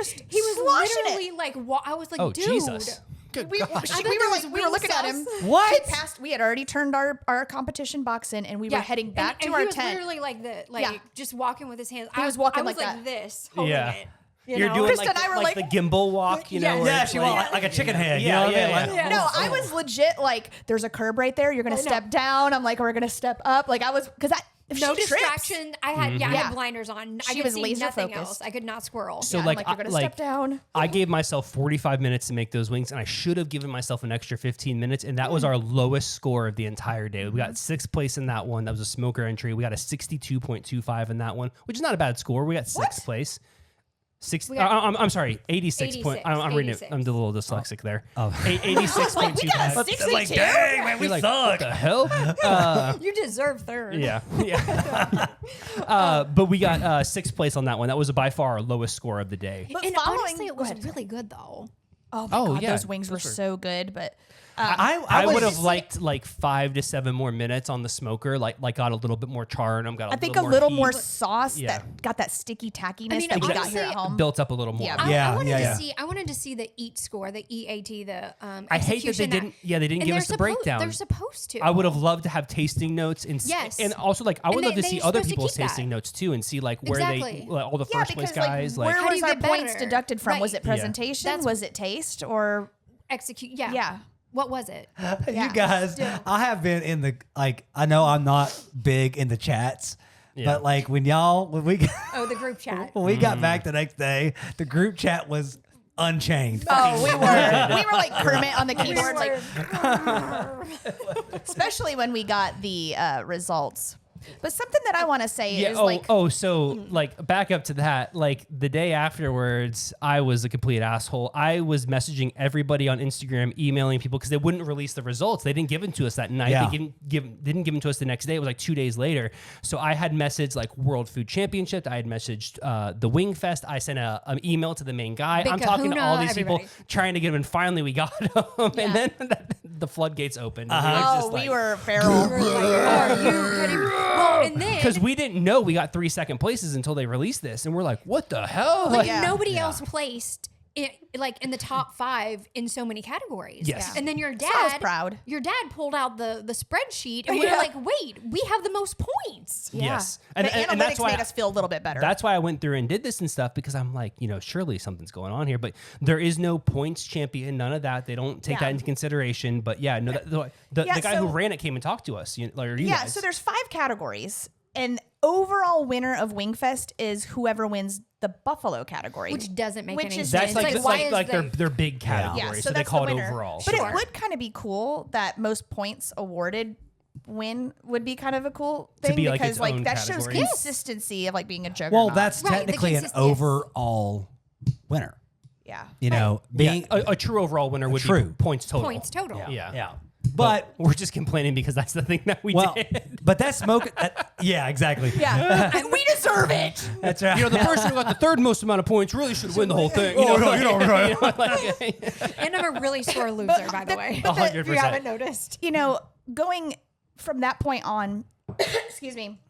sloshing literally it. like, I was like, Oh, dude. Jesus. Good We gosh. were looking at him. What? We had already turned our competition box in, and we were heading back to and our he was tent. literally like just walking with his hands. He was walking I was like like that. this, holding Yeah. it. You're know? doing Krista like, and I were like like- the gimbal walk, you know? Yeah. where Yeah, it's she like- walked like a chicken head. You Yeah, know what I mean? yeah, Like, yeah. No, I was legit like, there's a curb right there. You're gonna step down. I'm like, we're gonna step up. Like I was because if No she trips, distraction. I had I Yeah. had blinders on. I She could was see laser nothing focused. else. I could not squirrel. So I'm like, like, you're gonna like step down. I gave myself 45 minutes to make those wings, and I should have given myself an extra 15 minutes, and that was our lowest score of the entire day. We got 6th place in that one. That was a smoker entry. We got a 62.25 in that one, which is not a bad score. We got 6th place. I'm sorry, 86 point. I'm reading it. 86. I'm a little dyslexic there. Oh. 86.25. We got a 62. like, dang, man, we Like, suck. what the hell? You deserve third. Yeah. But we got 6th place on that one. That was by far our lowest score of the day. But And following, honestly, it go was ahead. really good though. Oh my Oh, God, yeah, those wings were those were- so good. But I was would have just- liked like 5 to 7 more minutes on the smoker. Like got a little bit more char in them. Got I think a little more heat, sauce Yeah. that got that sticky tackiness I mean, that we got honestly, here at home. built up a little more. Yeah. I wanted yeah. to see. I wanted to see the EAT score, the EAT, the I hate that they execution didn't. Yeah, they didn't and give they're us the breakdown. They're supposed to. I would have loved to have tasting notes and Yes. and also like I would And love to they're see other supposed to people's keep that. tasting notes too and see like where Exactly. they like, all the Yeah, first place because guys like, like where How do was you our get points better? deducted from? Was Right. it presentation? That's- Was it taste? Or execute. Yeah. yeah. What was it? You guys, I have been in the I know I'm not big in the chats, Yeah. but like when we Oh, the group chat. when we got back the next day, the group chat was unchained. Oh, we were like Kermit on the keyboard, like especially when we got the results. But something that I want to say yeah. is Oh, like so like back up to that. Like the day afterwards, I was a complete asshole. I was messaging everybody on Instagram, emailing people because they wouldn't release the results. They didn't give them to us that night. Yeah. They didn't give them to us the next day. It was like 2 days later. So I had messaged like World Food Championship. I had messaged the Wing Fest. I sent an email to the main guy. Big I'm talking to Kahuna, all these everybody. people trying to get them, and finally we got them. And then the floodgates opened. oh, we were feral. We were like, are you kidding? Well, and then Because we didn't know we got 3 second places until they released this, and we're like, "What the hell?" like Yeah. nobody else placed like in the top 5 in so many categories. Yes. And then your dad, I was proud. Your dad pulled out the spreadsheet, and we were Yeah. like, wait, we have the most points. Yes, The analytics that's why made us feel a little bit better. That's why I went through and did this and stuff, because I'm like, surely something's going on here. But there is no points champion, none of that. They don't take Yeah. that into consideration. But yeah, no, the guy who so- ran it came and talked to us. You guys. So there's 5 categories. And overall winner of Wingfest is whoever wins the buffalo category. Which doesn't make any is- sense. that's like why is their big category. yeah, so they that's call the it winner. overall. But Sure. it would kind of be cool that most points awarded win would be kind of a cool thing be, like, because its like own that shows category. consistency of like being a juggernaut. Well, that's Right, the technically an consist- yes. overall winner. yeah. Being a true overall winner would true. be points total. points total. Yeah. yeah. But we're just complaining because that's the thing that we Well, did. but that smoke. Yeah, exactly. Yeah. And we deserve it. That's right. The person who got the third most amount of points really should win the whole thing. And I'm a really sore loser, by the way. but the- If you 100%. haven't noticed. Going from that point on, excuse me,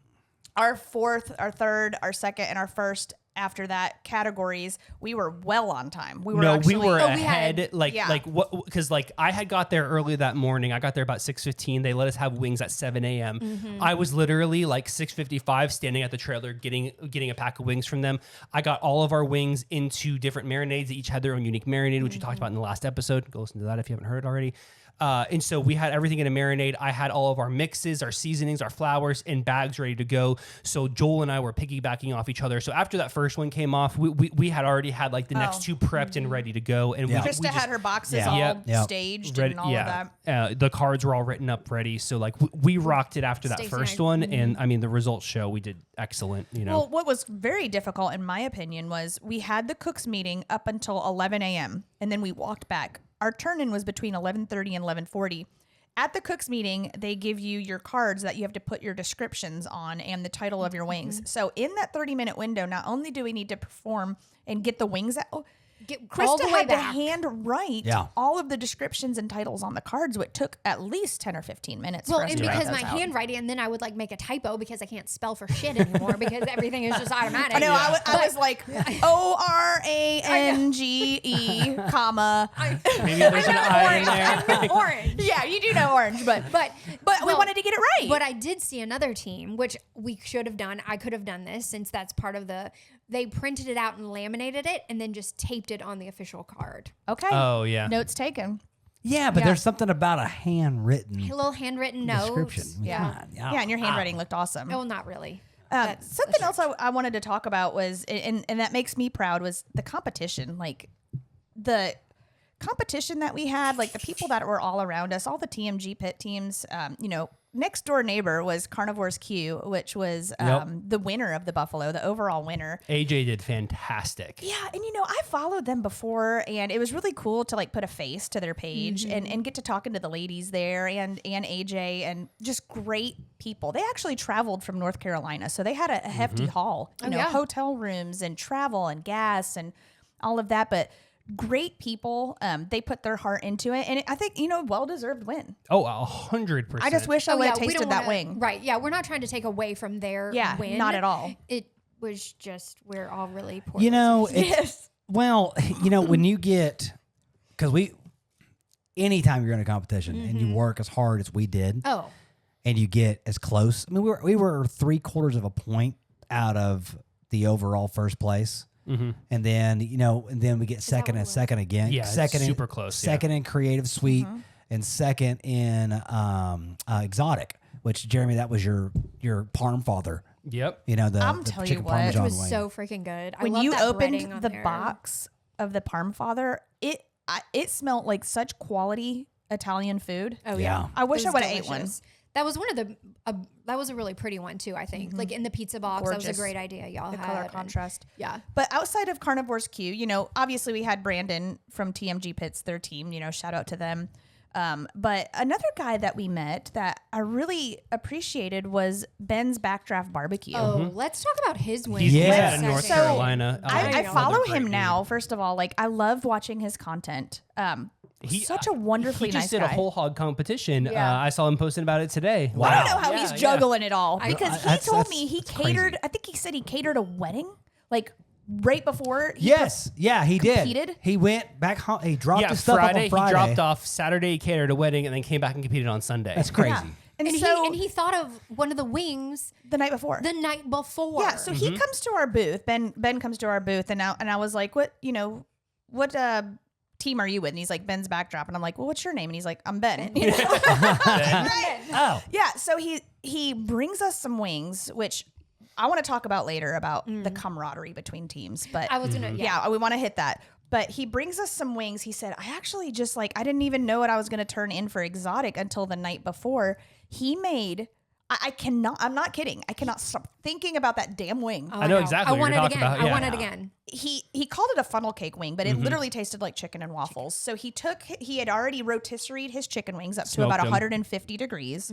our 4th, our 3rd, our 2nd, and our 1st after that categories, we were well on time. We were we were ahead. Because I had got there early that morning. I got there about 6:15. They let us have wings at 7 a.m. I was literally like 6:55 standing at the trailer getting a pack of wings from them. I got all of our wings into different marinades that each had their own unique marinade, which we talked about in the last episode. Go listen to that if you haven't heard it already. And so we had everything in a marinade. I had all of our mixes, our seasonings, our flours in bags ready to go. So Joel and I were piggybacking off each other. So after that first one came off, we had already had like the next two prepped and ready to go. And Krista had her boxes all staged ready, and all of that. The cards were all written up ready. So like we rocked it after that first one. And I mean, the results show we did excellent, you know. Well, what was very difficult in my opinion was we had the cooks meeting up until 11 a.m. and then we walked back. Our turn-in was between 11:30 and 11:40. At the cooks meeting, they give you your cards that you have to put your descriptions on and the title of your wings. So in that 30-minute window, not only do we need to perform and get the wings out, Krista had to hand write all of the descriptions and titles on the cards, which took at least 10 or 15 minutes. Well, and because my handwriting, and then I would like make a typo because I can't spell for shit anymore because everything is just automatic. I know. I was like ORANGE, comma. Maybe there's an I in there. I know orange. Yeah, you do know orange, but we wanted to get it right. But I did see another team, which we should have done. I could have done this since that's part of they printed it out and laminated it and then just taped it on the official card. Okay. Oh, yeah. Notes taken. Yeah, but there's something about a handwritten A little handwritten note. description. Yeah. Yeah, and your handwriting looked awesome. Well, not really. Something else I wanted to talk about was, and that makes me proud, was the competition. Like the competition that we had, like the people that were all around us, all the TMG pit teams, next door neighbor was Carnivore's Q, which was the winner of the Buffalo, the overall winner. AJ did fantastic. Yeah, and I followed them before, and it was really cool to like put a face to their page and get to talking to the ladies there and AJ, and just great people. They actually traveled from North Carolina, so they had a hefty haul, hotel rooms and travel and gas and all of that, but great people. They put their heart into it, and I think well-deserved win. Oh, 100%. I just wish I would have tasted that wing. Right? Yeah, we're not trying to take away from their win. Not at all. It was just we're all really poor. Well, when you get, because anytime you're in a competition and you work as hard as we did, and you get as close. I mean, we were 3/4 of a point out of the overall first place. Mm-hmm. And then we get second and second again. Yeah, second super close. Second in creative suite and second in exotic. Which Jeremy, that was your Parm father. Yep. I'm telling you what, it was so freaking good. When you opened the box of the Parm father, it smelled like such quality Italian food. Oh yeah. I wish I would have ate one. That was one of the. That was a really pretty one too. I think, like in the pizza box, Gorgeous. that was a great idea. Y'all the had color contrast. Yeah, but outside of Carnivore's Q, obviously we had Brandon from TMG Pits, their team. Shout out to them. But another guy that we met that I really appreciated was Ben's Backdraft Barbecue. Oh, let's talk about his win. He's out of North Carolina. I follow him now. First of all, like I love watching his content. He's such a wonderfully nice guy. He just did a whole hog competition. Yeah. I saw him posting about it today. Wow. I don't know how he's juggling it all because he told me he catered. Crazy. I think he said he catered a wedding like right before. He competed. Did. He went back home. He dropped his stuff off on Friday. He dropped off Saturday. He catered a wedding and then came back and competed on Sunday. That's crazy. Yeah. And he thought of one of the wings the night before. Yeah, so he comes to our booth. Ben comes to our booth, and I was like, what team are you with? And he's like, Ben's Backdrop. And I'm like, well, what's your name? And he's like, I'm Ben. Right. Oh. Yeah. So he brings us some wings, which I want to talk about later about the camaraderie between teams. But I was gonna, we want to hit that. But he brings us some wings. He said, I actually just I didn't even know what I was going to turn in for exotic until the night before. He made, I'm not kidding. I cannot stop thinking about that damn wing. I know exactly what you're talking about. I want it again. He called it a funnel cake wing, but it literally tasted like chicken and waffles. So he had already rotisseried his chicken wings up to about 150 degrees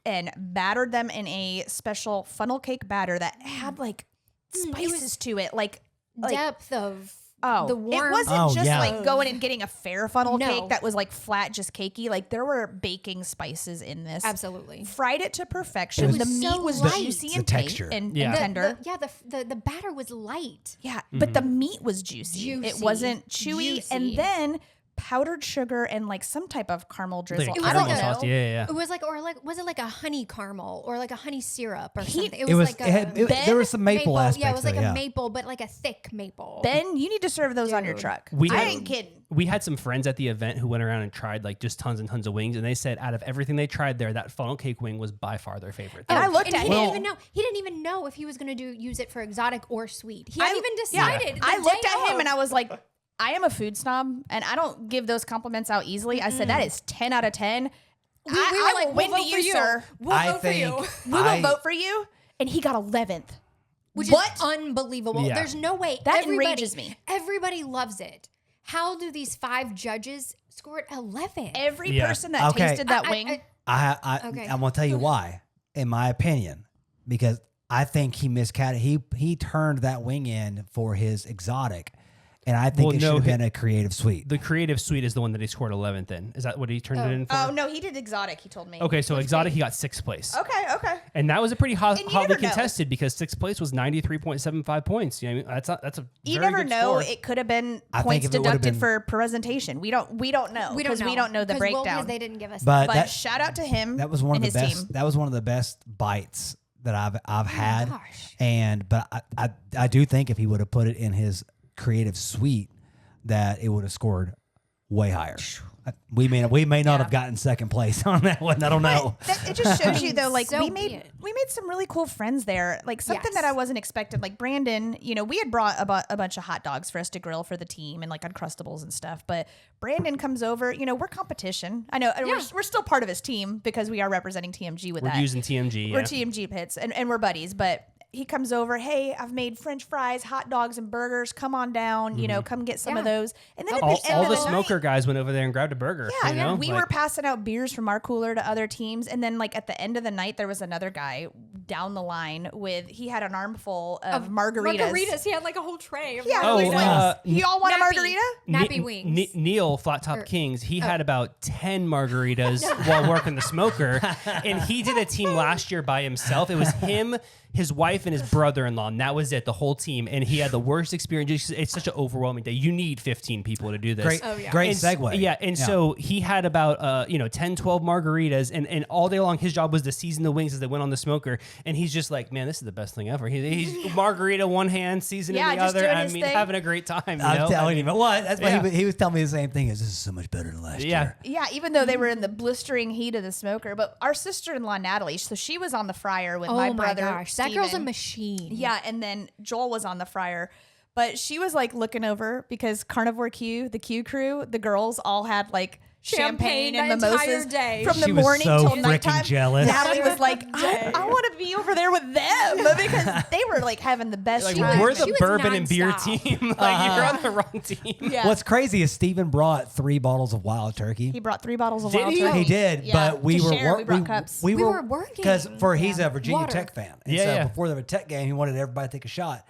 and battered them in a special funnel cake batter that had like spices to it, like depth of Oh, the warm. it wasn't just yeah. like going and getting a fair funnel No. cake that was like flat, just cakey. Like there were baking spices in this. Absolutely. Fried it to perfection. It was The meat so was light. juicy The and tight texture. and Yeah. tender. The batter was light. Yeah, but the meat was juicy. It Juicy. wasn't chewy. Juicy. And then powdered sugar and like some type of caramel drizzle. Like a It was caramel like a- sauce. Yeah. It was like, or like, was it like a honey caramel or like a honey syrup or something? It was. like It had, a there was some maple aspects. Yeah, it was like to it, a maple, but like a thick maple. Ben, you need to serve those on your Dude. truck. We I had- ain't kidding. We had some friends at the event who went around and tried like just tons and tons of wings, and they said out of everything they tried there, that funnel cake wing was by far their favorite. And I looked and at he him. didn't even know. He didn't even know if he was going to use it for exotic or sweet. He hadn't even Yeah. decided. I looked at him and I was like, I am a food snob and I don't give those compliments out easily. I said, that is 10 out of 10. we were I like, will we'll win to vote for you, sir. We'll I vote for you. think We will vote for you. And he got 11th. Which What? is unbelievable. Yeah. There's no way. That everybody, enrages me. Everybody loves it. How do these 5 judges score 11? Every Yeah. person that Okay. tasted that wing. Okay. I'm gonna tell you why. In my opinion, because I think he he turned that wing in for his exotic, and I think Well, it no, should have been a creative suite. The creative suite is the one that he scored 11th in. Is that what he turned it in for? Oh, no, he did exotic, he told me. Okay, so exotic, he got 6th place. Okay. And that was a pretty hotly never know. contested because 6th place was 93.75 points. You know, what I mean, that's a You very never good know. score. It could have been I think points if it would have deducted been- for presentation. We don't know we don't because know. we don't know the 'Cause breakdown. they didn't give us But But that shout out to him. that was one of and the his best. team. That was one of the best bites that I've had. gosh. But I do think if he would have put it in his creative suite, that it would have scored way higher. We may not have gotten second place on that one. I don't know. It just shows you though, like So we be made it. some really cool friends there. Like something Yes. that I wasn't expecting. Like Brandon, we had brought a bunch of hot dogs for us to grill for the team and like Uncrustables and stuff. But Brandon comes over. We're competition. I know and we're still part of his team because we are representing TMG with We're that. using TMG. We're Yeah. TMG pits and we're buddies. But he comes over. Hey, I've made French fries, hot dogs, and burgers. Come on down. Come get some of Yeah. those. And then at all the end all of the the smoker night, guys went over there and grabbed a burger. yeah, you know? we were passing out beers from our cooler to other teams, and then like at the end of the night, there was another guy down the line he had an armful of margaritas. He had like a whole tray of Yeah, Oh, he was like, y'all want a Nappy. margarita? Nappy wings. Neil, Flat Top Kings, he had about 10 margaritas while working the smoker. And he did a team last year by himself. It was him, his wife, and his brother-in-law. And that was it, the whole team. And he had the worst experience. It's such an overwhelming day. You need 15 people to do this. Great, great And segue. Yeah, and so he had about 10, 12 margaritas, and all day long his job was to season the wings as they went on the smoker. And he's just like, man, this is the best thing ever. He's margarita one hand, seasoning Yeah, the just other. doing I his mean, thing. having a great time. You I'm know? telling you, what? That's why Yeah. he was telling me the same thing. This is so much better than last year. Yeah, even though they were in the blistering heat of the smoker. But our sister-in-law Natalie, so she was on the fryer with Oh my my brother. gosh, that girl's a Steven. machine. Yeah, and then Joel was on the fryer. But she was like looking over because Carnivore Q, the Q crew, the girls all had like champagne and the entire mimosas day. from the She was morning so till freaking nighttime. jealous. Natalie was like, I want to be over there with them because they were like having the best Like, time. we're She the was bourbon and beer nonstop. team. Like, you're on the wrong team. Yeah. What's crazy is Steven brought 3 bottles of wild turkey. He brought 3 bottles of Did wild he? turkey. He did, Yeah, but we to were share, we brought cups. We We were were working. because he's a Virginia Water. Tech fan, and Yeah, so yeah. before the Tech game, he wanted everybody to take a shot.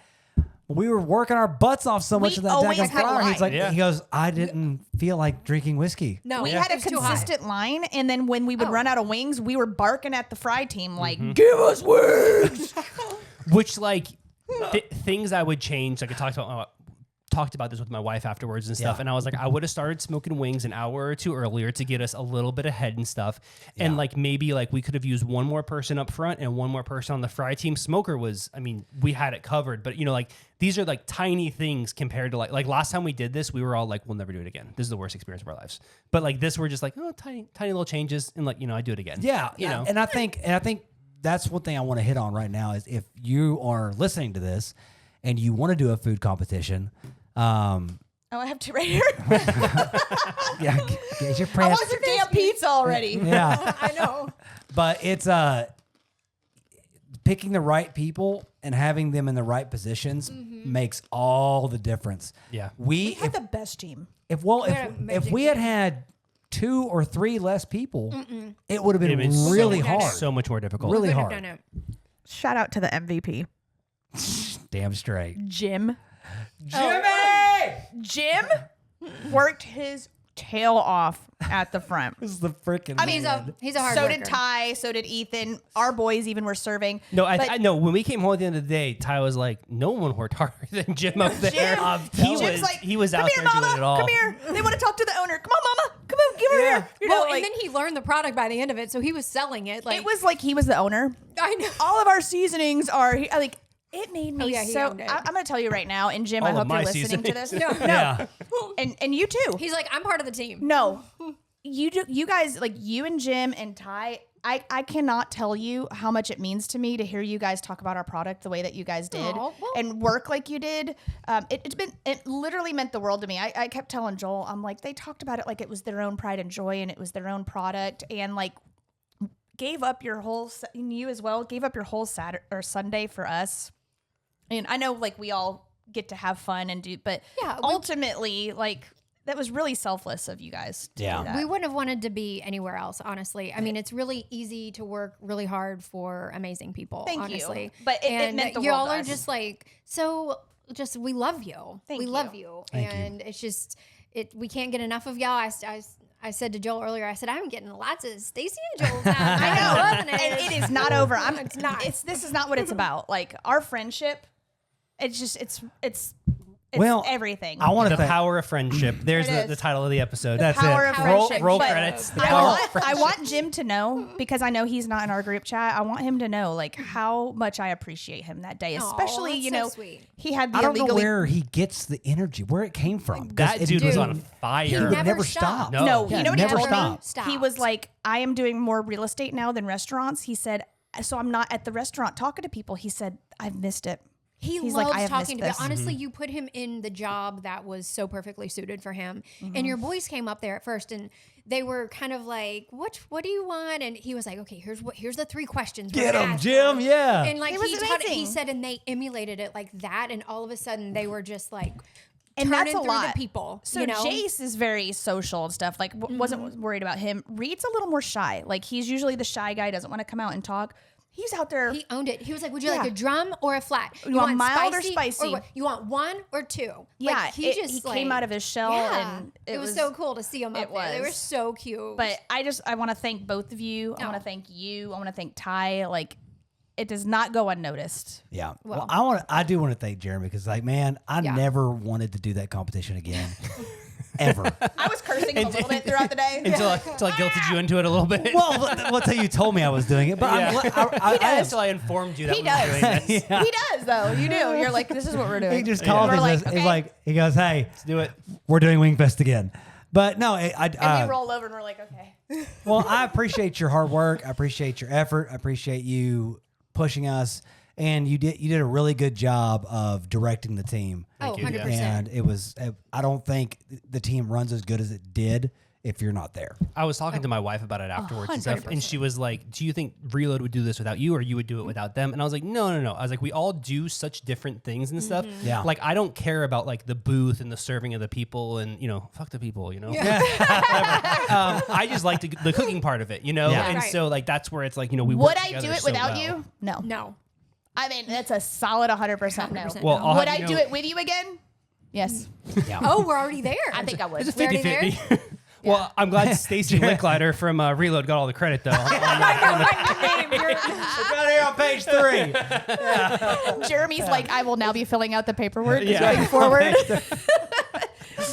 We were working our butts off so much We of that always daggone had a fryer. He's like, line. Yeah. he goes, I didn't feel like drinking whiskey. No, We had a it was too hot. consistent line, and then when we would Oh. run out of wings, we were barking at the fry team like, Mm-hmm. "Give us wings!" Which, like, things I would change. Like, I talked about this with my wife afterwards and stuff, Yeah. and I was like, I would have started smoking wings an hour or two earlier to get us a little bit ahead and stuff. And Yeah. like maybe like we could have used one more person up front and one more person on the fry team. Smoker was, I mean, we had it covered, but like these are like tiny things compared to like last time we did this, we were all like, we'll never do it again. This is the worst experience of our lives. But like this, we're just like, oh, tiny little changes, and like I do it again. Yeah, you know. and I think that's one thing I want to hit on right now is if you are listening to this and you want to do a food competition. Oh, I have 2 right here. Yeah, get your I press. want some damn pizza already. Yeah, I know. but it's picking the right people and having them in the right positions makes all the difference. Yeah. We had the best team. If had an if we amazing had 2 or 3 less people, it would have been It'd been really so, hard. so much more difficult. Really Could have hard. done it. Shout out to the MVP, Damn straight. Jim. Jimmy! Jim worked his tail off at the front. This is the freaking. I mean, he's a hard so worker. did Ty, so did Ethan. Our boys even were serving. No, But I know. When we came home at the end of the day, Ty was like, "No one worked harder than Jim up there." Jim's like, he was come out here, there mama, doing it all. come here. They want to talk to the owner. Come on, mama. Come on, give her here. You know, Well, like, and then he learned the product by the end of it, so he was selling it. Like it was like he was the owner. I know. All of our seasonings are like. It made me yeah, he so. owned it. I'm going to tell you right now, and Jim, I All of hope you're my listening to this. seasonings. No, Yeah. and you too. He's like, I'm part of the team. No, you guys, like you and Jim and Ty. I cannot tell you how much it means to me to hear you guys talk about our product the way that you guys did Aw, well. and work like you did. It literally meant the world to me. I kept telling Joel, I'm like, they talked about it like it was their own pride and joy and it was their own product, and like gave up your whole, and you as well, gave up your whole Saturday or Sunday for us. And I know like we all get to have fun and do, but Yeah, ultimately like that was really selfless of you guys to Yeah. do that. We wouldn't have wanted to be anywhere else, honestly. I mean, it's really easy to work really hard for amazing people, Thank you. honestly. But it and meant the you world all to are us. just like, so just, we love you. Thank we you. love you. And it's just, we can't get enough of y'all. I said to Joel earlier, I said, I'm getting lots of Stacy and Joel's house. I know. I'm loving it. And it is not over. It's not. This is not what it's about. Like our friendship, it's just it's Well, everything. I want The to thank. power of friendship. There's It the is. title of the episode. That's power it. of roll friendship. roll But credits. The I power of friendship. want Jim to know, because I know he's not in our group chat. I want him to know like how much I appreciate him that day, Aw, especially that's you so know sweet. he had the I don't know illegally. where he gets the energy, where it came from. 'cause That it dude was didn't- on fire. He would never never stopped. stop. No. No, Yeah, you know what he never told me? stopped. He was like, I am doing more real estate now than restaurants. He said, so I'm not at the restaurant talking to people. He said, I've missed it. He He's loves like, I have talking to missed people. this. Honestly, you put him in the job that was so perfectly suited for him. Mm-hmm. And your boys came up there at first and they were kind of like, what do you want? And he was like, okay, here's the 3 questions. we're Get gonna him, ask Jim. her." Yeah. And like It was he taught it, he amazing. said, and they emulated it like that. And all of a sudden they were just like, And turning that's a through lot. the people. So you know? Jace is very social and stuff. Like wasn't worried about him. Reed's a little more shy. Like he's usually the shy guy, doesn't want to come out and talk. He's out there. He owned it. He was like, would you Yeah. like a drum or a flat? You want mild or spicy? what? You want 1 or 2? yeah, Like, he came out of his shell, Yeah. and it was so cool to see him up it there. They were was. so cute. But I want to thank both of you. I want Oh. to thank you. I want to thank Ty. Like it does not go unnoticed. Yeah. Well- I do want to thank Jeremy because, like, man, I Yeah. never wanted to do that competition again, ever. I was cursing him a little bit throughout the day. until I guilted you into it a little bit. Well, until you told me I was doing it, but Yeah. I am. Until I informed you that He we were does. doing this. Yeah. He does though. You do. You're like, this is what we're doing. He just called We're me. like, He's okay. like, he goes, "Hey, Let's do it. we're doing Wingfest again." But no, And we roll over and we're like, okay. well, I appreciate your hard work. I appreciate your effort. I appreciate you pushing us, and you did a really good job of directing the team. oh, you, yeah. 100%. And it was. I don't think the team runs as good as it did if you're not there. I was talking to my wife about it afterwards and stuff, 100%. and she was like, "Do you think Reload would do this without you, or you would do it without them?" And I was like, "No. I was like, we all do such different things and stuff. Yeah. Like, I don't care about like the booth and the serving of the people, and fuck the people, I just like the cooking part of it, Yeah. And Right. so like that's where it's like we Would work I do together it so without well. you? No. No. I mean, that's a solid 100% no. 100% Well, no. I'll Would have I you do know- it with you again? Yes. Yeah. Oh, we're already there. I think I would. It's a We're already there? 50-50. Well, I'm glad Stacy Licklider from Reload got all the credit though. It's right here on page 3. Jeremy's like, I will now be filling out the paperwork Yeah. going forward.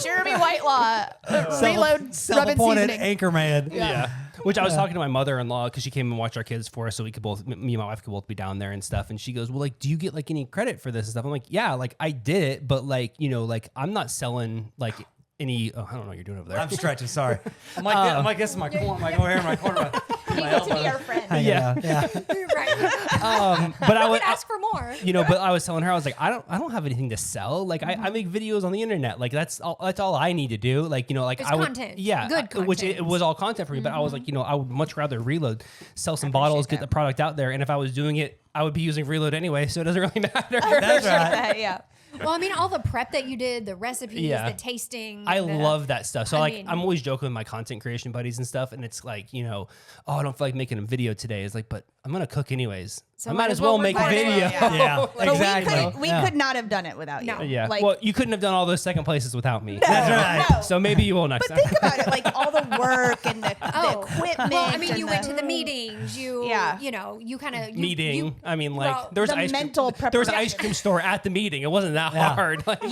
Jeremy Whitelaw, Reload Rub and Self-appointed Seasoning. anchorman. Yeah. Which I was talking to my mother-in-law because she came and watched our kids for us, so we could both, me and my wife could both be down there and stuff. And she goes, "Well, like, do you get like any credit for this and stuff?" I'm like, "Yeah, like I did it, but like, like I'm not selling like any." Oh, I don't know what you're doing over there. I'm stretching. Sorry. I'm like this in my corner. I'm like over here in my corner. He wants to be our friend. Yeah. Yeah. right. But I We would could ask for more. but I was telling her, I was like, I don't have anything to sell. Like I make videos on the internet. Like that's all I need to do. Like, like It's I would, content. yeah, Good which content. it was all content for me. But I was like, I would much rather Reload, sell some bottles, get the product out there. And if I was doing it, I would be using Reload anyway. So it doesn't really matter. That's right. Yeah. Well, I mean, all the prep that you did, the recipes, Yeah. the tasting. I the- love that stuff. So I mean- I'm always joking with my content creation buddies and stuff. And it's like, oh, I don't feel like making a video today. It's like, but I'm going to cook anyways. So I might as well make a record it. video. Yeah, But exactly. we could not have done it without you. No. Yeah. Like, Well, you couldn't have done all those second places without me. That's right. no. So maybe you will next But time. think about it, like all the work and the equipment. Well, I mean, and you went to the meetings. Yeah. You know, you kind of Meeting. I mean, like Well, there was the ice mental cream, there was an ice preparation. cream store at the meeting. It wasn't that Yeah. hard. Like,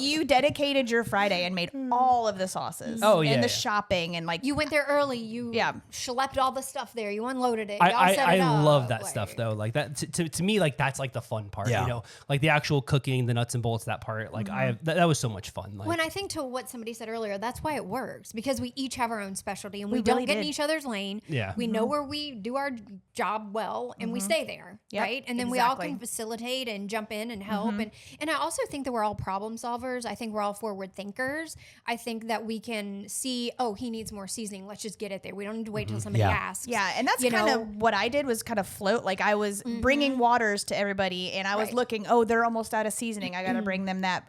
You dedicated your Friday and made all of the sauces. Oh, yeah, and the yeah. shopping and like You went there early. You schlepped all the stuff there. You unloaded it. Y'all set it I up. love that Like, stuff though. Like that to me, like that's like the fun part. Yeah. You know, like the actual cooking, the nuts and bolts, that part. Like that was so much fun. Like When I think to what somebody said earlier, that's why it works, because we each have our own specialty and we, We don't really get in did. each other's lane. Yeah. We know where we do our job well and we stay there. Yep, Right. And then we all exactly. can facilitate and jump in and help. And I also think that we're all problem solvers. I think we're all forward thinkers. I think that we can see, oh, he needs more seasoning. Let's just get it there. We don't need to wait till somebody Yeah. asks. yeah, and that's You kind know? of what I did was kind of float. Like I was bringing waters to everybody, and I was Right. looking. Oh, they're almost out of seasoning. I got to bring them that.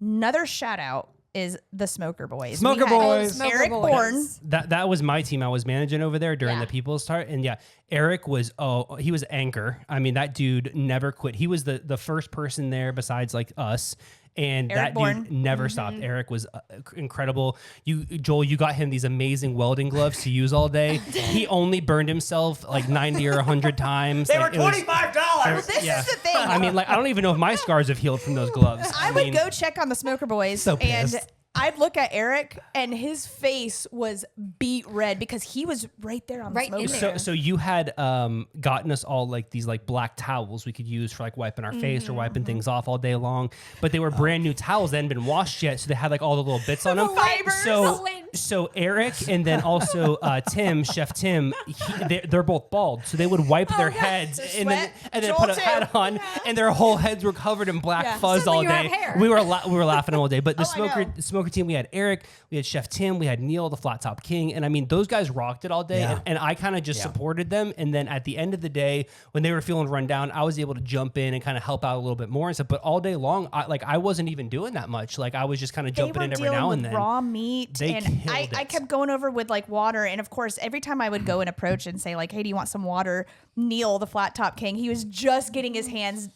Another shout out is the Smoker Boys. Smoker We had Boys. Smoker Eric Boys. Bourne. that was my team I was managing over there during Yeah. the People's Start. And yeah, Eric was he was anchor. I mean, that dude never quit. He was the first person there besides like us. And Eric that Bourne. dude never stopped. Eric was incredible. Joel, you got him these amazing welding gloves to use all day. He only burned himself like 90 or 100 times. They were Like, it was- $25. This yeah. is the thing. I mean, like, I don't even know if my scars have healed from those gloves. I would go check on the Smoker Boys, So and pissed. I'd look at Eric, and his face was beat red because he was right there on the Right in smoker. there. So you had gotten us all like these like black towels we could use for like wiping our face or wiping things off all day long, but they were brand new towels that hadn't been washed yet, so they had like all the little bits on them. fibers. So Eric and then also Tim, Chef Tim, they're both bald, so they would wipe their heads and then Sweat. put a Joel hat too. on, and their whole heads were covered in black fuzz Suddenly all you have day. hair. We were laughing all day. But the Oh, I know. smoker team, we had Eric, we had Chef Tim, we had Neil, the Flat Top King, and I mean those guys rocked it all day. Yeah. And I kind of just supported them. And then at the end of the day, when they were feeling run down, I was able to jump in and kind of help out a little bit more and stuff. But all day long, I wasn't even doing that much. Like I was just kind of They jumping were in every dealing now with and then. raw meat, They and killed I it. kept going over with like water, and of course, every time I would go and approach and say like, "Hey, do you want some water?" Neil, the Flat Top King, he was just getting his hands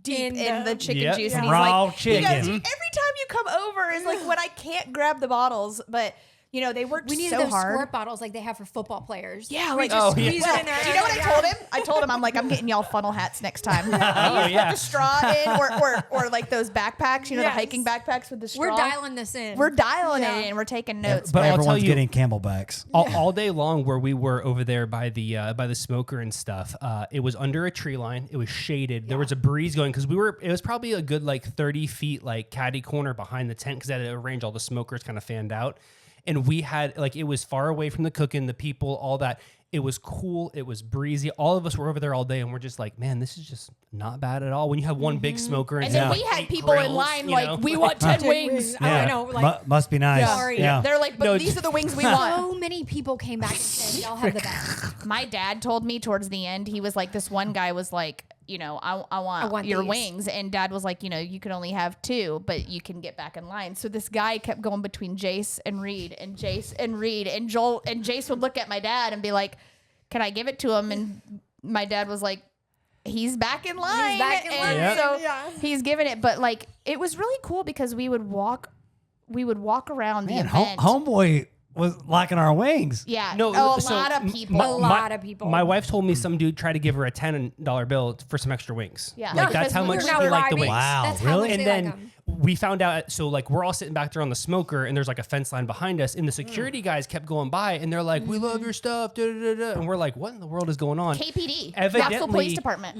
deep in the chicken Yep. juice, and he's Raw like, chicken. He goes, every time you come over is like when I can't grab the bottles, but you know they worked We needed so those hard. squirt bottles like they have for football players. Yeah, like Oh, yeah. Squeeze it in there. do you know what I told him? I told him, I'm like, I'm getting y'all funnel hats next time. Oh, yeah. Put the straw in, or like those backpacks, you know, Yes. the hiking backpacks with the straw. We're dialing this in. We're dialing Yeah. it in. We're taking notes. But I'll tell Everyone's you- getting Camelbacks. All day long where we were over there by the smoker and stuff, it was under a tree line. It was shaded. There was a breeze going because it was probably a good like 30 feet like caddy corner behind the tent because they had to arrange all the smokers kind of fanned out. And we had like, it was far away from the cooking, the people, all that. It was cool. It was breezy. All of us were over there all day and we're just like, man, this is just not bad at all. When you have one big smoker And then like we had 8 people in grills, line you know? like, we want 10 wings. I know. Like, Must be nice. Sorry. Yeah. They're like, but No, these are the wings we want. so many people came back and said, y'all have the best. My dad told me towards the end, he was like, this one guy was like, you know, I want your these. wings. And dad was like, you know, you can only have 2, but you can get back in line. So this guy kept going between Jace and Reed and Jace and Reed. And Joel and Jace would look at my dad and be like, can I give it to him? And my dad was like, he's back in line. back in And line. so Yeah. he's giving it. But like, it was really cool because we would walk around the Man, event. homeboy was liking our wings. Yeah. No, a so lot of m- people. my- A lot of people. My wife told me some dude tried to give her a $10 bill for some extra wings. Yeah. Like Yeah, that's how because much we he were liked the bribing. wings. Wow, That's how really? much And they then like 'em. we found out, so like we're all sitting back there on the smoker and there's like a fence line behind us and the security guys kept going by and they're like, we love your stuff, da, da, da, da. And we're like, what in the world is going on? KPD, Evidently, Knoxville Police Department.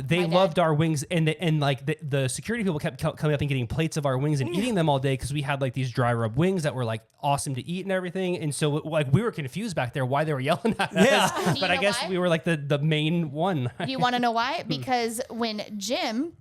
They My dad. loved our wings, and the security people kept coming up and getting plates of our wings and eating them all day because we had like these dry rub wings that were like awesome to eat and everything. And so like we were confused back there why they were yelling at Yeah. us, Do you but I know guess why? we were like the main one. Do you want to know why? Because when Jim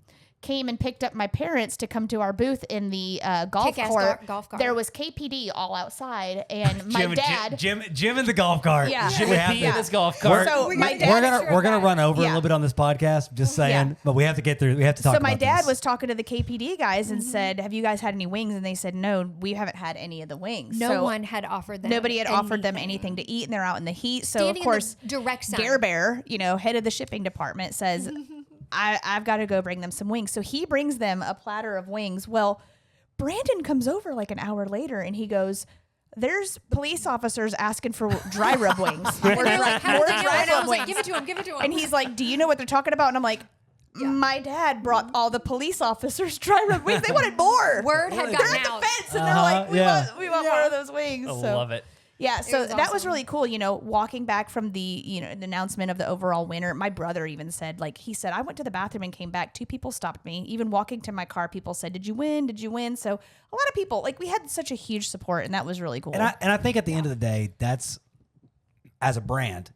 came and picked up my parents to come to our booth in the golf Kick-ass court, golf cart. there was KPD all outside, and my dad. Jim in the golf cart. Yeah. Jim We would have be to- in this golf cart. So We're my gonna- dad. we're gonna run over a Yeah. little bit on this podcast. Just saying, Yeah. but we have to get through. We have to talk. So my about dad this. was talking to the KPD guys and said, "Have you guys had any wings?" And they said, "No, we haven't had any of the wings." No So one had offered them. Nobody had offered them anything to eat, and they're out in the heat. So Standing of in course, the direct sun. Gare Bear, you know, head of the shipping department, says, I've got to go bring them some wings. So he brings them a platter of wings. Well, Brandon comes over like an hour later and he goes, there's police officers asking for dry rub wings. And they're like, how More did they know? dry And I rub was like, wings. give it to him, give it to him. And he's like, do you know what they're talking about? And I'm like, my dad brought all the police officers dry rub wings. They wanted more. Word had They're gotten at out. the fence and they're like, we want more of those wings. I So love it. yeah, so was that was awesome. really cool. You know, walking back from the the announcement of the overall winner, my brother even said, like, he said, I went to the bathroom and came back. 2 people stopped me. Even walking to my car, people said, "Did you win? Did you win?" So a lot of people, like, we had such a huge support, and that was really cool. And I think at the end of the day, that's, as a brand,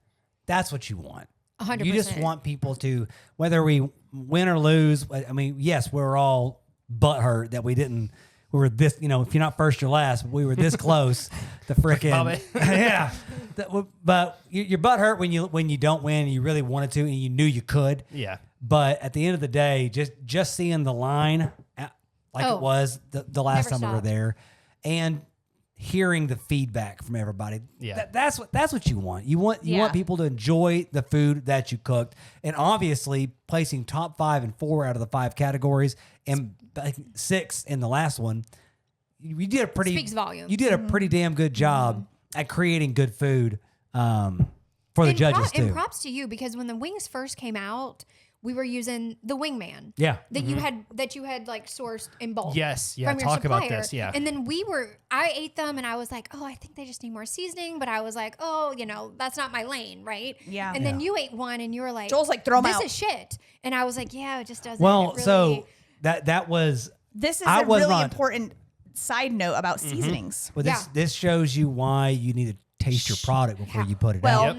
that's what you want. 100%. You just want people to, whether we win or lose. I mean, yes, we're all butthurt that we didn't. We were this, if you're not first, you're last. We were this close to freaking, Bobby. yeah. But your butt hurt when you don't win and you really wanted to and you knew you could. Yeah. But at the end of the day, just seeing the line like it was the last Never time we were stopped. there, and hearing the feedback from everybody. Yeah. That's what you want. You want Yeah. people to enjoy the food that you cooked, and obviously placing top 5 and 4 out of the 5 categories and 6 in the last one. You did a pretty Speaks volumes. You did a pretty damn good job at creating good food for the judges too. And props to you, because when the wings first came out, we were using the Wingman. Yeah. That you had like sourced in bulk. Yes, yeah, From your talk about supplier. this, yeah. And then I ate them and I was like, oh, I think they just need more seasoning. But I was like, oh, that's not my lane, right? Yeah. And then you ate one and you were like, Joel's like, throw 'em this out. is shit. And I was like, yeah, it just doesn't. Well, it really, so that was this is I a was really not- important side note about seasonings. well. Yeah. This shows you why you need to taste your product before you put it Well, out.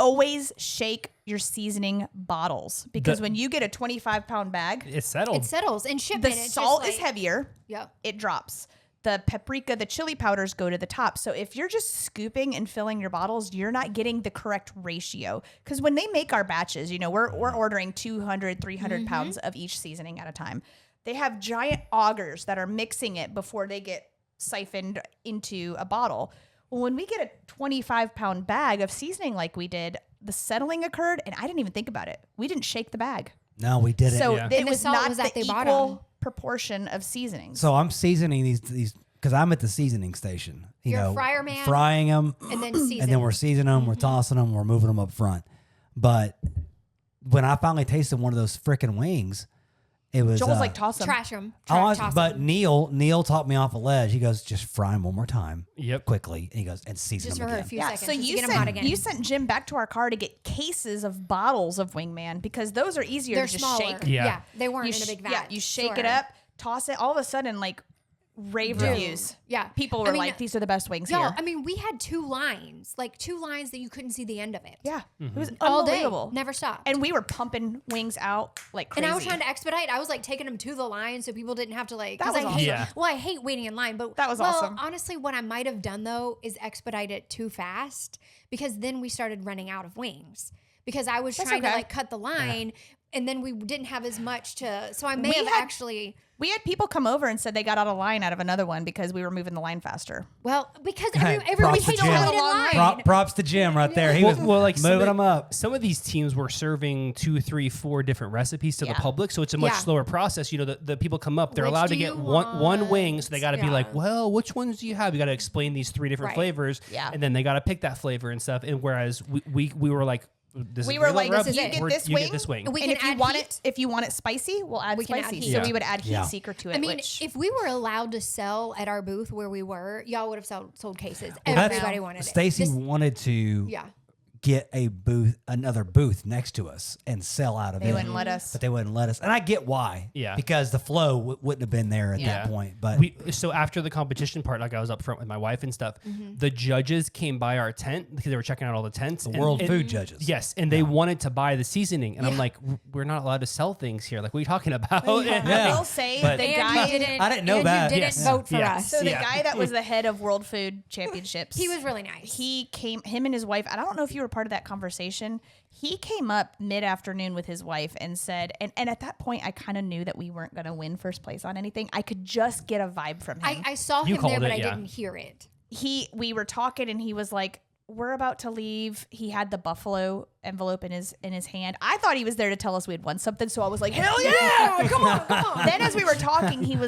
always shake your seasoning bottles, because when you get a 25-pound bag, It's settled. it settles in the shipment. it's salt just is like, heavier. Yep. It drops. The paprika, the chili powders go to the top. So if you're just scooping and filling your bottles, you're not getting the correct ratio. Because when they make our batches, we're ordering 200, 300 pounds of each seasoning at a time. They have giant augers that are mixing it before they get siphoned into a bottle. Well, when we get a 25-pound bag of seasoning like we did, the settling occurred, and I didn't even think about it. We didn't shake the bag. No, we didn't. So Yeah. it And the was salt not was the at the equal bottom. proportion of seasonings. So I'm seasoning these because I'm at the seasoning station. You're a fryer man. frying them, And then season. and then we're seasoning them, we're tossing them, we're moving them up front. But when I finally tasted one of those freaking wings, it was Joel's like, toss them. trash them. but Neil taught me off a ledge. He goes, just fry them one more time, Yep. quickly. And he goes, and season Just them for a again. few Yeah, seconds. so just to you get 'em hot again. sent Jim back to our car to get cases of bottles of Wingman, because those are easier They're to just smaller. shake. Yeah. They weren't You in a big vat. Yeah, you shake it Sure. up, toss it. All of a sudden, like, rave reviews. Yeah. People I were mean, like, these are the best wings Y'all, here. I mean, we had 2 lines that you couldn't see the end of it. Yeah, it was All day. unbelievable. Never stopped. And we were pumping wings out like crazy. And I was trying to expedite. I was like taking them to the line so people didn't have to like. That 'cause was I awesome. hate, Yeah. Well, I hate waiting in line, but That was awesome. Honestly, what I might have done though is expedite it too fast, because then we started running out of wings, because I was trying to okay. like cut the line, and then we didn't have as much to. So I may We have had- actually. We had people come over and said they got out of line out of another one because we were moving the line faster. Well, because Hey, every week props to we don't Jim. have in line. Props to Jim right there. He Well, was like moving them up. Some of these teams were serving 2, 3, 4 different recipes to Yeah. the public, so it's a much Yeah. slower process. The people come up, they're Which allowed do to get you one wing, so they got to be want? like, Yeah. well, which ones do you have? You got to explain these 3 different Right. flavors, Yeah. and then they got to pick that flavor and stuff. And whereas we were like, this We is were your like, rub, you get we're- this you wing, get this wing. And we and can if you add want heat. it spicy, we'll add We can add spicy. heat. So Yeah. we would add heat Yeah. seeker to it. I mean, which, if we were allowed to sell at our booth where we were, y'all would have sold cases. That's- Everybody wanted it. Stacy This- wanted to Yeah. get another booth next to us and sell out of they it. wouldn't let us. But they wouldn't let us. And I get why. Yeah. Because the flow wouldn't have been there at that point. But So after the competition part, like I was up front with my wife and stuff, the judges came by our tent because they were checking out all the tents. the world food judges. Yes, and they wanted to buy the seasoning, and I'm like, we're not allowed to sell things here. Like, what are you talking about? I will say But- the And guy. you didn't, I didn't know and that. You didn't Yes. vote for Yeah. us. So the Yeah. guy that was the head of World Food Championships, He was really nice. him and his wife, and I don't know if you were part of that conversation. He came up mid-afternoon with his wife and said, and at that point, I kind of knew that we weren't going to win first place on anything. I could just get a vibe from him. I saw You him called there, but it, I yeah. didn't hear it. We were talking, and he was like, we're about to leave. He had the buffalo envelope in his hand. I thought he was there to tell us we had won something, so I was like, hell yeah, come on. Then as we were talking,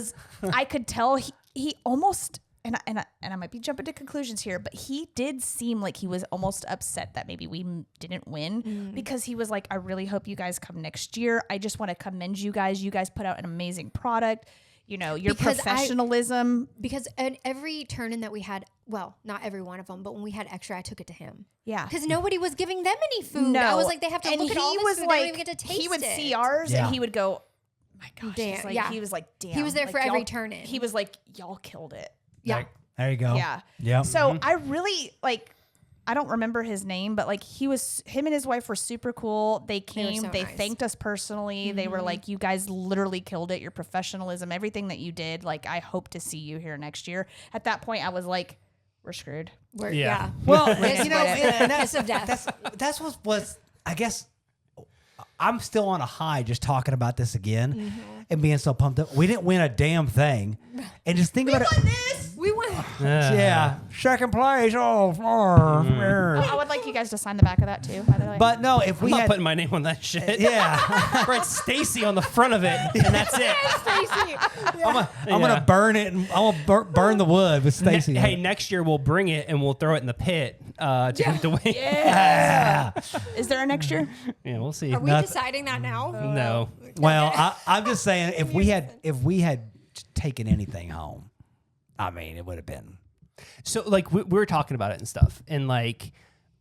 I could tell he almost, and I might be jumping to conclusions here, but he did seem like he was almost upset that maybe we didn't win, because he was like, I really hope you guys come next year. I just want to commend you guys. You guys put out an amazing product. You know, your professionalism. Because at every turn-in that we had, well, not every one of them, but when we had extra, I took it to him. Yeah. Because nobody was giving them any food. No. I was like, they have to look at all this food. They don't even get to taste it. He would see ours and he would go, my gosh. Damn, Like, yeah. He was like, damn. He was there like, for every y'all- turn-in. He was like, y'all killed it. Yeah. There you go. Yeah. Yep. So I really I don't remember his name, but like him and his wife were super cool. They came, they nice. thanked us personally. They were like, you guys literally killed it. Your professionalism, everything that you did. Like, I hope to see you here next year. At that point, I was like, we're screwed. Yeah. Well, Kiss you know, and kiss of death. that's what was, I guess, I'm still on a high just talking about this again and being so pumped up. We didn't win a damn thing. And just think about it. We won. Yeah. Second place. Oh, I would like you guys to sign the back of that too, by the way. But no, if I'm we not had. putting my name on that shit. Yeah. Write Stacy on the front of it, and that's it. Stacy. I'm gonna burn it and I'm gonna burn the wood with Stacy. Hey, next year we'll bring it and we'll throw it in the pit to keep the wing. Is there a next year? Yeah, we'll see. Are we deciding that now? No. Well, I'm just saying if we had taken anything home, I mean, it would have been. So like we were talking about it and stuff, and like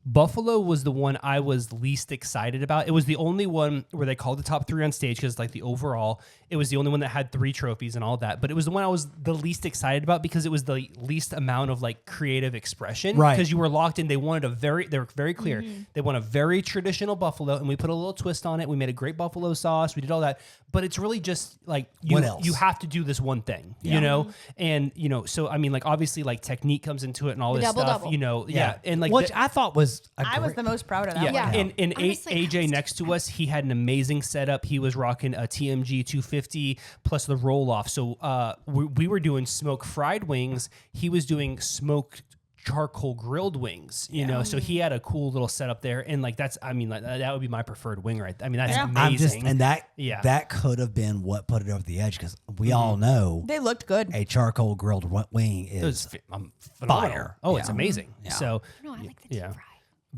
Buffalo was the one I was least excited about. It was the only one where they called the top 3 on stage because like the overall, it was the only one that had 3 trophies and all that. But it was the one I was the least excited about because it was the least amount of like creative expression. Right. Because you were locked in. They were very clear. They want a very traditional buffalo, and we put a little twist on it. We made a great buffalo sauce. We did all that. But it's really just like What else? you have to do this one thing, you know? And you know, so I mean, like obviously like technique comes into it and all this double stuff, double. you know. Yeah. And like which I thought was I was the most proud of that. yeah, one. and Honestly, AJ next to us, he had an amazing setup. He was rocking a TMG 250 plus the roll off. So we were doing smoke fried wings. He was doing smoked charcoal grilled wings. You know, so he had a cool little setup there. And like that's, I mean, like that would be my preferred wing, right? I mean, that's amazing. That could have been what put it over the edge because we all know They looked good. a charcoal grilled wing It was is phenomenal. fire. Oh, Yeah. it's amazing. Yeah. So No, I like the deep fry.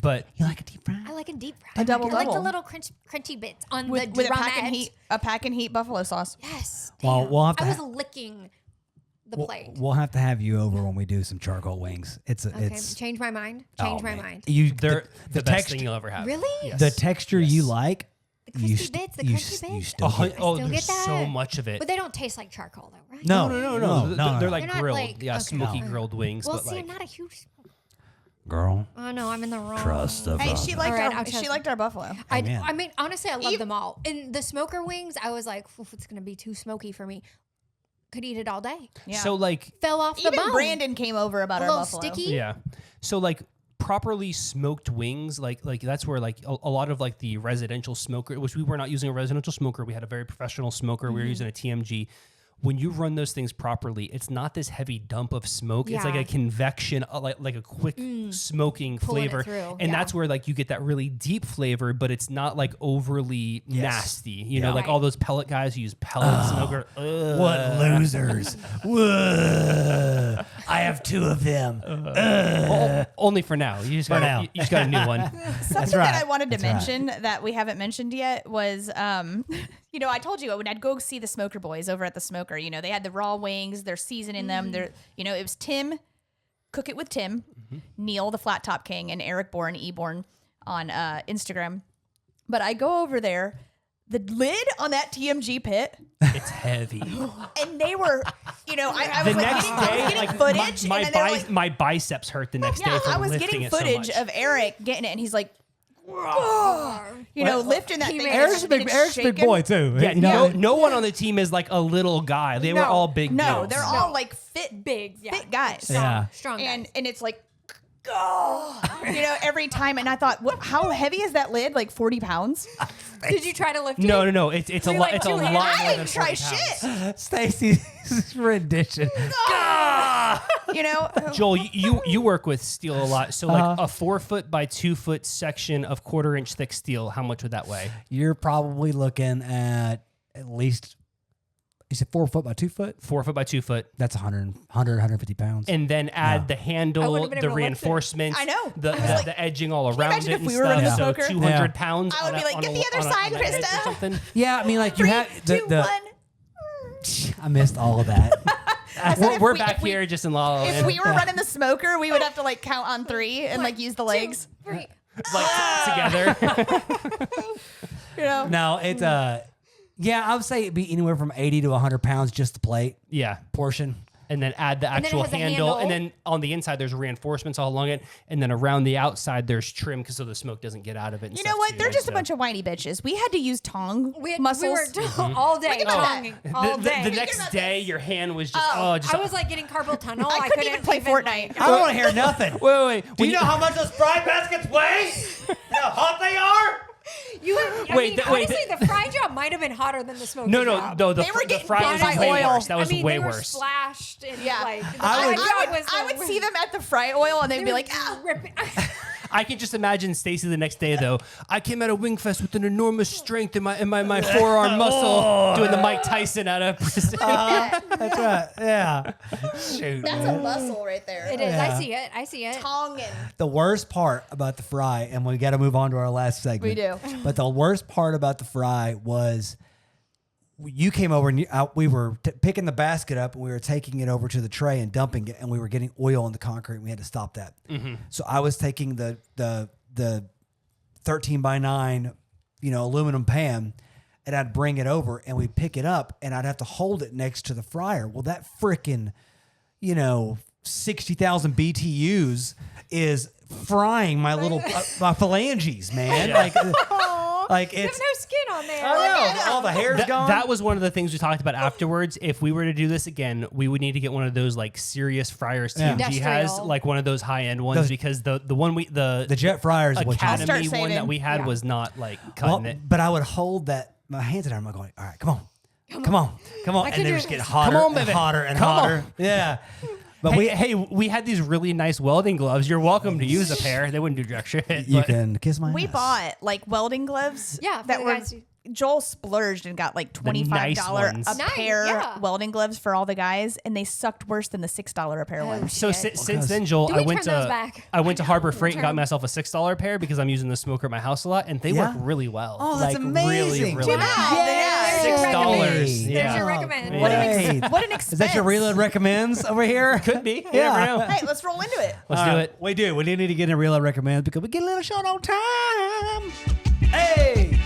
but You like a deep fry? I like a deep fry. A double I like the double. little crunchy bits on with the a pack and drumette. heat buffalo sauce. Yes. Well, damn. we'll have to I was ha- licking the plate. We'll have to have you over when we do some charcoal wings. Okay, change my mind. Change my man. mind. they're the best texture, thing you'll ever have. Really? Yes. the texture you like. The crispy bits, the crunchy bits. still Oh, get- oh, still there's get so that. much of it. But they don't taste like charcoal, though, right? No, They're like They're not grilled, like- yeah, okay. smoky No. grilled wings. Well, but see, like, I'm not a huge. girl. Oh no, I'm in the wrong. Trust the Hey, she liked All right, our I'll trust she liked our buffalo. Amen. I mean, honestly, I love them all. And the smoker wings, I was like, "Oof, it's gonna be too smoky for me. Could eat it all day. Yeah. so like, Fell off the Even bone. Brandon came over about a our little buffalo. sticky. yeah, so like properly smoked wings, like that's where like a lot of like the residential smoker, which we were not using a residential smoker, we had a very professional smoker. We were using a TMG. When you run those things properly, it's not this heavy dump of smoke. It's like Yeah. a convection, like a quick smoking Pulling it flavor, through, and yeah. that's where like you get that really deep flavor, but it's not like overly nasty. You know, Yeah. like all those pellet guys who use pellet smoker. What losers! Whoa. I have 2 of them. Only for now. You just got now. you just got a new one. Something right. that I wanted to That's right. mention that we haven't mentioned yet was, you know, I told you when I'd go see the Smoker Boys over at the Smoker, you know, they had the raw wings, they're seasoning them. They're, you know, it was Tim, Cook It with Tim, Neil, the Flat Top King, and Eric Bourne, Eborn on Instagram. But I go over there, the lid on that TMG pit, It's heavy. and they were, you know, I The was like, next I was day, getting like footage, my, and then they were like, my biceps hurt the next day yeah, from I was lifting getting it so footage much. of Eric getting it, and he's like, you know, lifting that thing. Eric's a big boy too. Yeah, You know? no one on the team is like a little guy. They were No. all big No, dudes. they're all like fit Big guys. Yeah. Strong. And guys. and it's like, you know, every time. And I thought, what? How heavy is that lid? Like 40 pounds? Did you try to lift No, it? no. It's a You're lot. like It's a two lot hands. more I than didn't try 40 pounds. shit. Stacy's rendition. You know, Joel, you work with steel a lot. So like a 4 foot by 2 foot section of 1/4 inch thick steel, how much would that weigh? You're probably looking at least, you said 4 foot by 2 foot? 4 foot by 2 foot. That's 150 pounds. And then add the handle, would've been able the to lift it. reinforcements, I know. the edging all around imagine it if and we were running stuff. the So smoker? 200 pounds. I would be like, get the other side, on an edge or Krista. something. Yeah, I mean, like you 3, have 2, 1. I missed all of that. We're back here just in La La If Land. we were running the smoker, we would have to like count on 3 and like use the legs. 3. Together. You know, No, it's yeah, I would say it'd be anywhere from 80 to 100 pounds just the plate Yeah. portion. And then add the then it actual has a handle. handle. And then on the inside, there's reinforcements all along it. And then around the outside, there's trim because so the smoke doesn't get out of it. And you know stuff, what? too. They're just a So- bunch of whiny bitches. We had to use tongue muscles. We were all day, about tonguing, that. all The day. next about day, your hand was just, just I was like getting carpal tunnel. I couldn't even play Fortnite. I don't want to hear nothing. wait. Do you know how much those fry baskets weigh? You know how hot they are? Honestly, the fry job might have been hotter than the smoke. No. The They were getting fry burned was by way oil. worse. That was I mean, way they were worse. splashed and Yeah. like the I fry job was I would see them at the fry oil and they'd be like, ah. ripping. I can just imagine Stacy the next day though. I came out of Wing Fest with an enormous strength in my forearm muscle, doing the Mike Tyson out of prison. That's right. Yeah. Shoot. That's a muscle right there. It is. Yeah. I see it. Tongue and The worst part about the fry, and we got to move on to our last segment. We do. But the worst part about the fry was you came over and we were picking the basket up and we were taking it over to the tray and dumping it, and we were getting oil in the concrete. And we had to stop that. So I was taking the 13 by 9, aluminum pan, and I'd bring it over and we'd pick it up and I'd have to hold it next to the fryer. Well, that freaking, 60,000 BTUs is frying my little my phalanges, man. Like There's it's no skin on there. I know, all the hair's gone. That was one of the things we talked about afterwards. If we were to do this again, we would need to get one of those like serious fryers TMG has, Industrial. like one of those high end ones, because the one the jet fryers. Is what you Academy Start one saving. that we had Yeah. was not like cutting well, it. but I would hold my hands in there. I'm going, all right, come on, I can and they do just get this. hotter, Come on, and baby. hotter and Come on. hotter. Yeah, but We had these really nice welding gloves. You're welcome to use a pair. They wouldn't do jack shit. you but- can kiss my. we ass. bought like welding gloves. Yeah, for that the were. guys. Joel splurged and got like $25 nice ones. a Nice, pair yeah. welding gloves for all the guys, and they sucked worse than the $6 a pair ones. So since then, Joel, Do we I went turn those to back? I went to Harbor Freight and got Turn- myself a $6 pair because I'm using the smoker at my house a lot, and they Yeah? work really well. Oh, that's like, amazing. Really, really Wow. well. Yeah. There's your $6. recommend. Yeah. There's your recommend. What Yay. an what an expense. Is that your reload recommends over here? Could be. You Yeah. never know. Hey, let's roll into it. Let's All do right, it. We do. We do need to get in a reload recommends because we get a little short on time. Hey.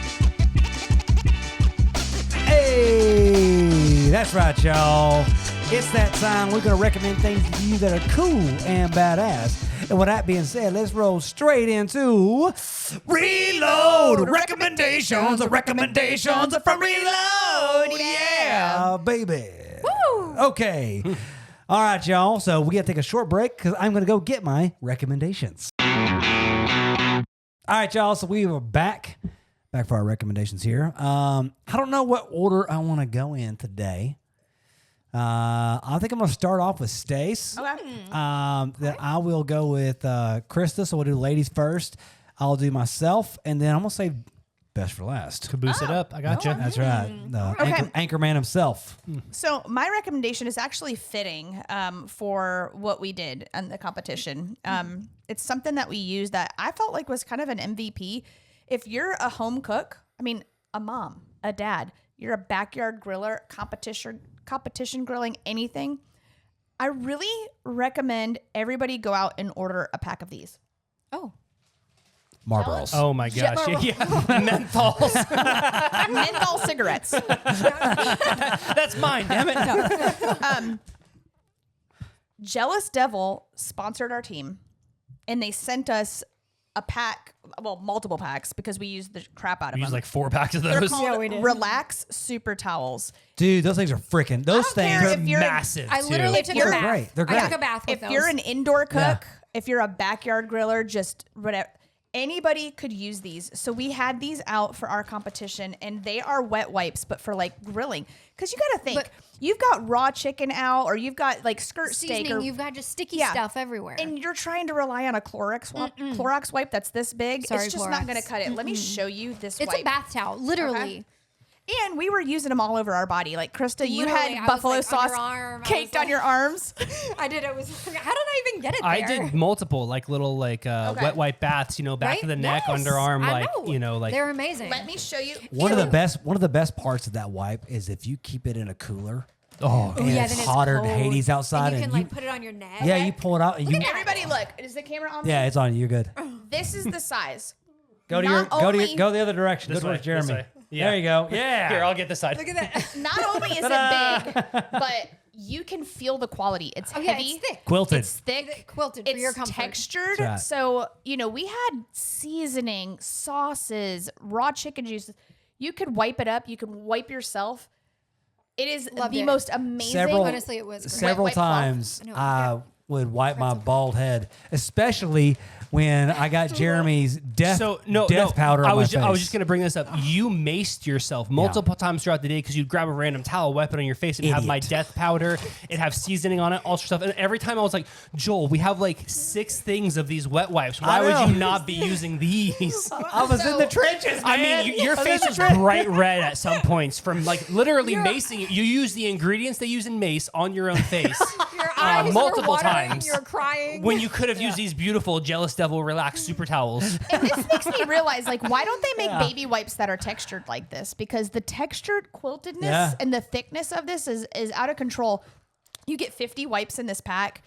Hey, that's right, y'all. It's that time we're going to recommend things to you that are cool and badass. And with that being said, let's roll straight into Reload Recommendations. The recommendations are from Reload. Yeah, baby. Woo! Okay. All right, y'all. So we got to take a short break because I'm going to go get my recommendations. All right, y'all. So we are back for our recommendations here. I don't know what order I want to go in today. I think I'm going to start off with Stace. Okay. Then I will go with Krista. So we'll do ladies first. I'll do myself, and then I'm going to save best for last. Caboose it up. I got you. That's right. Okay. Anchorman himself. So my recommendation is actually fitting for what we did in the competition. It's something that we used that I felt like was kind of an MVP. If you're a home cook, I mean, a mom, a dad, you're a backyard griller, competition grilling, anything, I really recommend everybody go out and order a pack of these. Oh. Marlboros. Oh my gosh. Yeah. Menthols. Menthol cigarettes. That's mine, damn it. Jealous Devil sponsored our team, and they sent us a pack, well, multiple packs because we used the crap out of We them. used like 4 packs of They're those. called we did. Relax Super Towels. Dude, those things are freaking. Those I don't care things if are you're massive. I too. literally took a you're bath. great. They're I great. took a bath with If those. you're an indoor cook, Yeah. if you're a backyard griller, just whatever. anybody could use these. So we had these out for our competition, and they are wet wipes, but for like grilling. Because you got to think, you've got raw chicken out, or you've got like skirt steak, or you've got just sticky stuff everywhere, and you're trying to rely on a Clorox wipe that's this big. Sorry, it's just not going to cut it. Let me show you this It's wipe. a bath towel, literally. Okay. And we were using them all over our body. Like, Krista, you Literally, had I was, buffalo like, sauce underarm. I caked was, on your arms. I did. It was. How did I even get it there? I did multiple, like little, like wet wipe baths. You know, back Right? of the neck, Yes, underarm, I like know. you know, like They're amazing. Let me show you. One of the best parts of that wipe is if you keep it in a cooler. oh, And yeah, it's then it's hotter than cold. Hades outside, and you and can like put it on your neck. yeah, you pull it out. And you, Everybody, look. Is the camera on me? yeah, it's on you. You're good. This is the size. Go to Not only- go the other direction. This Go towards way, this Jeremy. way. Yeah. There you go. Yeah. Here, I'll get this side. Look at that. Not only is it big, but you can feel the quality. It's Oh yeah, heavy. it's thick. Quilted. It's thick. Quilted for It's your comfort. textured. That's right. So, we had seasoning, sauces, raw chicken juices. You could wipe it up. You can wipe yourself. It is Loved the it. most amazing. Several- Honestly, it was great. Several Wet cloth. times I know, I would wipe my bald head, especially when I got Jeremy's death powder on I was my face. I was just gonna bring this up. You maced yourself multiple times throughout the day because you'd grab a random towel, wipe it on your face, and have my Idiot. death powder. It have seasoning on it, all sorts of stuff. And every time I was like, Joel, we have like 6 things of these wet wipes. Why I know. would you not be using these? I was in the trenches, I man. mean, your I was face in was the trenches. bright red at some points from like literally macing it. You use the ingredients they use in mace on your own face Your eyes multiple were watering, times. You're crying. when you could have used these beautiful Jealous Devil Relax super towels. And this makes me realize, like, why don't they make baby wipes that are textured like this? Because the textured quiltedness and the thickness of this is out of control. You get 50 wipes in this pack.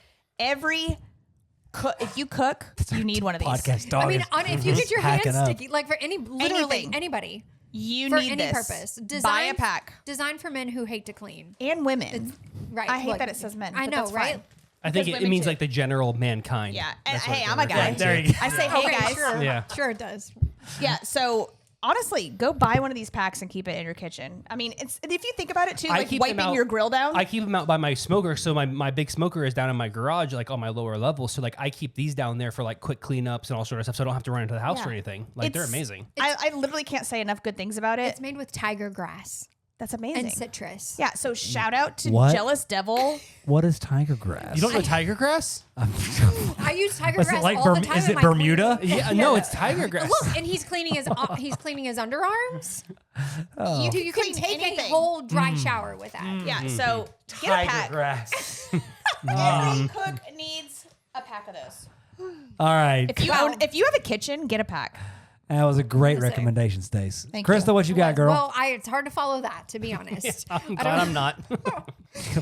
If you cook, you need one of these. Podcast dog. I mean, is if you get your hands hacking up. sticky, like for literally Anything. anybody, You for need any this. purpose, Buy a pack. designed for men who hate to clean. And women. Right. I hate look, that it says men. I but know, that's right? fine. I think Because it women means too. like the general mankind. Yeah. And That's what hey, it I'm a guy. refers to. There you go. I say, hey, Okay, guys. sure. Yeah. Sure it does. Yeah. So honestly, go buy one of these packs and keep it in your kitchen. I mean, if you think about it too, I like keep them wiping out- your grill down. I keep them out by my smoker. So my big smoker is down in my garage, like on my lower level. So like I keep these down there for like quick cleanups and all sort of stuff. So I don't have to run into the house Yeah. or anything. Like they're It's- amazing. I literally can't say enough good things about it. It's made with tiger grass That's amazing. and citrus. Yeah. So shout out to What? Jealous Devil. What is tiger grass? You don't know tiger grass? I use tiger Is grass it like all the time. is in it my Bermuda? Yeah, no, it's tiger grass. Look, and he's cleaning his underarms. You can Clean take anything. a whole dry shower with that. Yeah. So get a pack. grass. Every cook needs a pack of those. All right. If you have a kitchen, get a pack. That was a great Listen. recommendation, Stace. Thank Krista, you. what you got, girl? Well, it's hard to follow that, to be honest. I'm glad I'm not.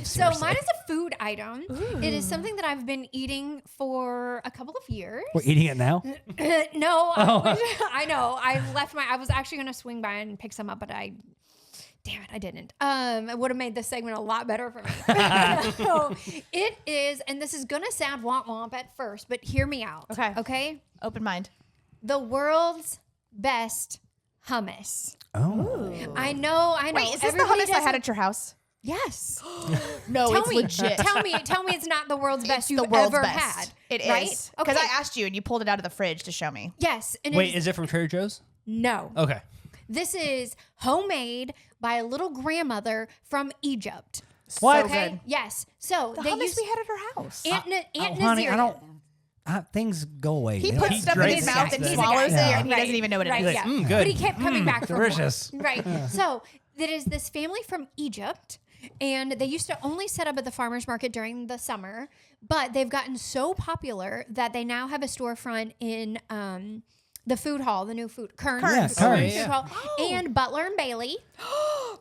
So mine is a food item. It is something that I've been eating for a couple of years. We're eating it now. No, I know. I was actually going to swing by and pick some up, but damn it, I didn't. It would have made this segment a lot better for me. So it is, and this is going to sound womp womp at first, but hear me out. Okay. Okay. Open mind. The world's best hummus. Oh. I know. Wait, is this the Everybody hummus I had doesn't- at your house? Yes. No, Tell it's me, legit. tell me it's not the world's best you've the world's ever best. had. It is. right? Because Okay. I asked you and you pulled it out of the fridge to show me. Yes. And Wait, is it from Trader Joe's? no. Okay. This is homemade by a little grandmother from Egypt. What? Okay. good. Yes. So The they hummus use we had at her house. Aunt Honey, Nazir. I don't. Things go away. He They puts don't- stuff in drank his it. mouth and He's a swallows it, guy. and he doesn't even know what it right, is. Yeah. good. But he kept coming back for more. delicious. Right. So there is this family from Egypt, and they used to only set up at the farmer's market during the summer, but they've gotten so popular that they now have a storefront in the food hall, the new food Kern's Yeah, Kern's. food hall, and Butler and Bailey.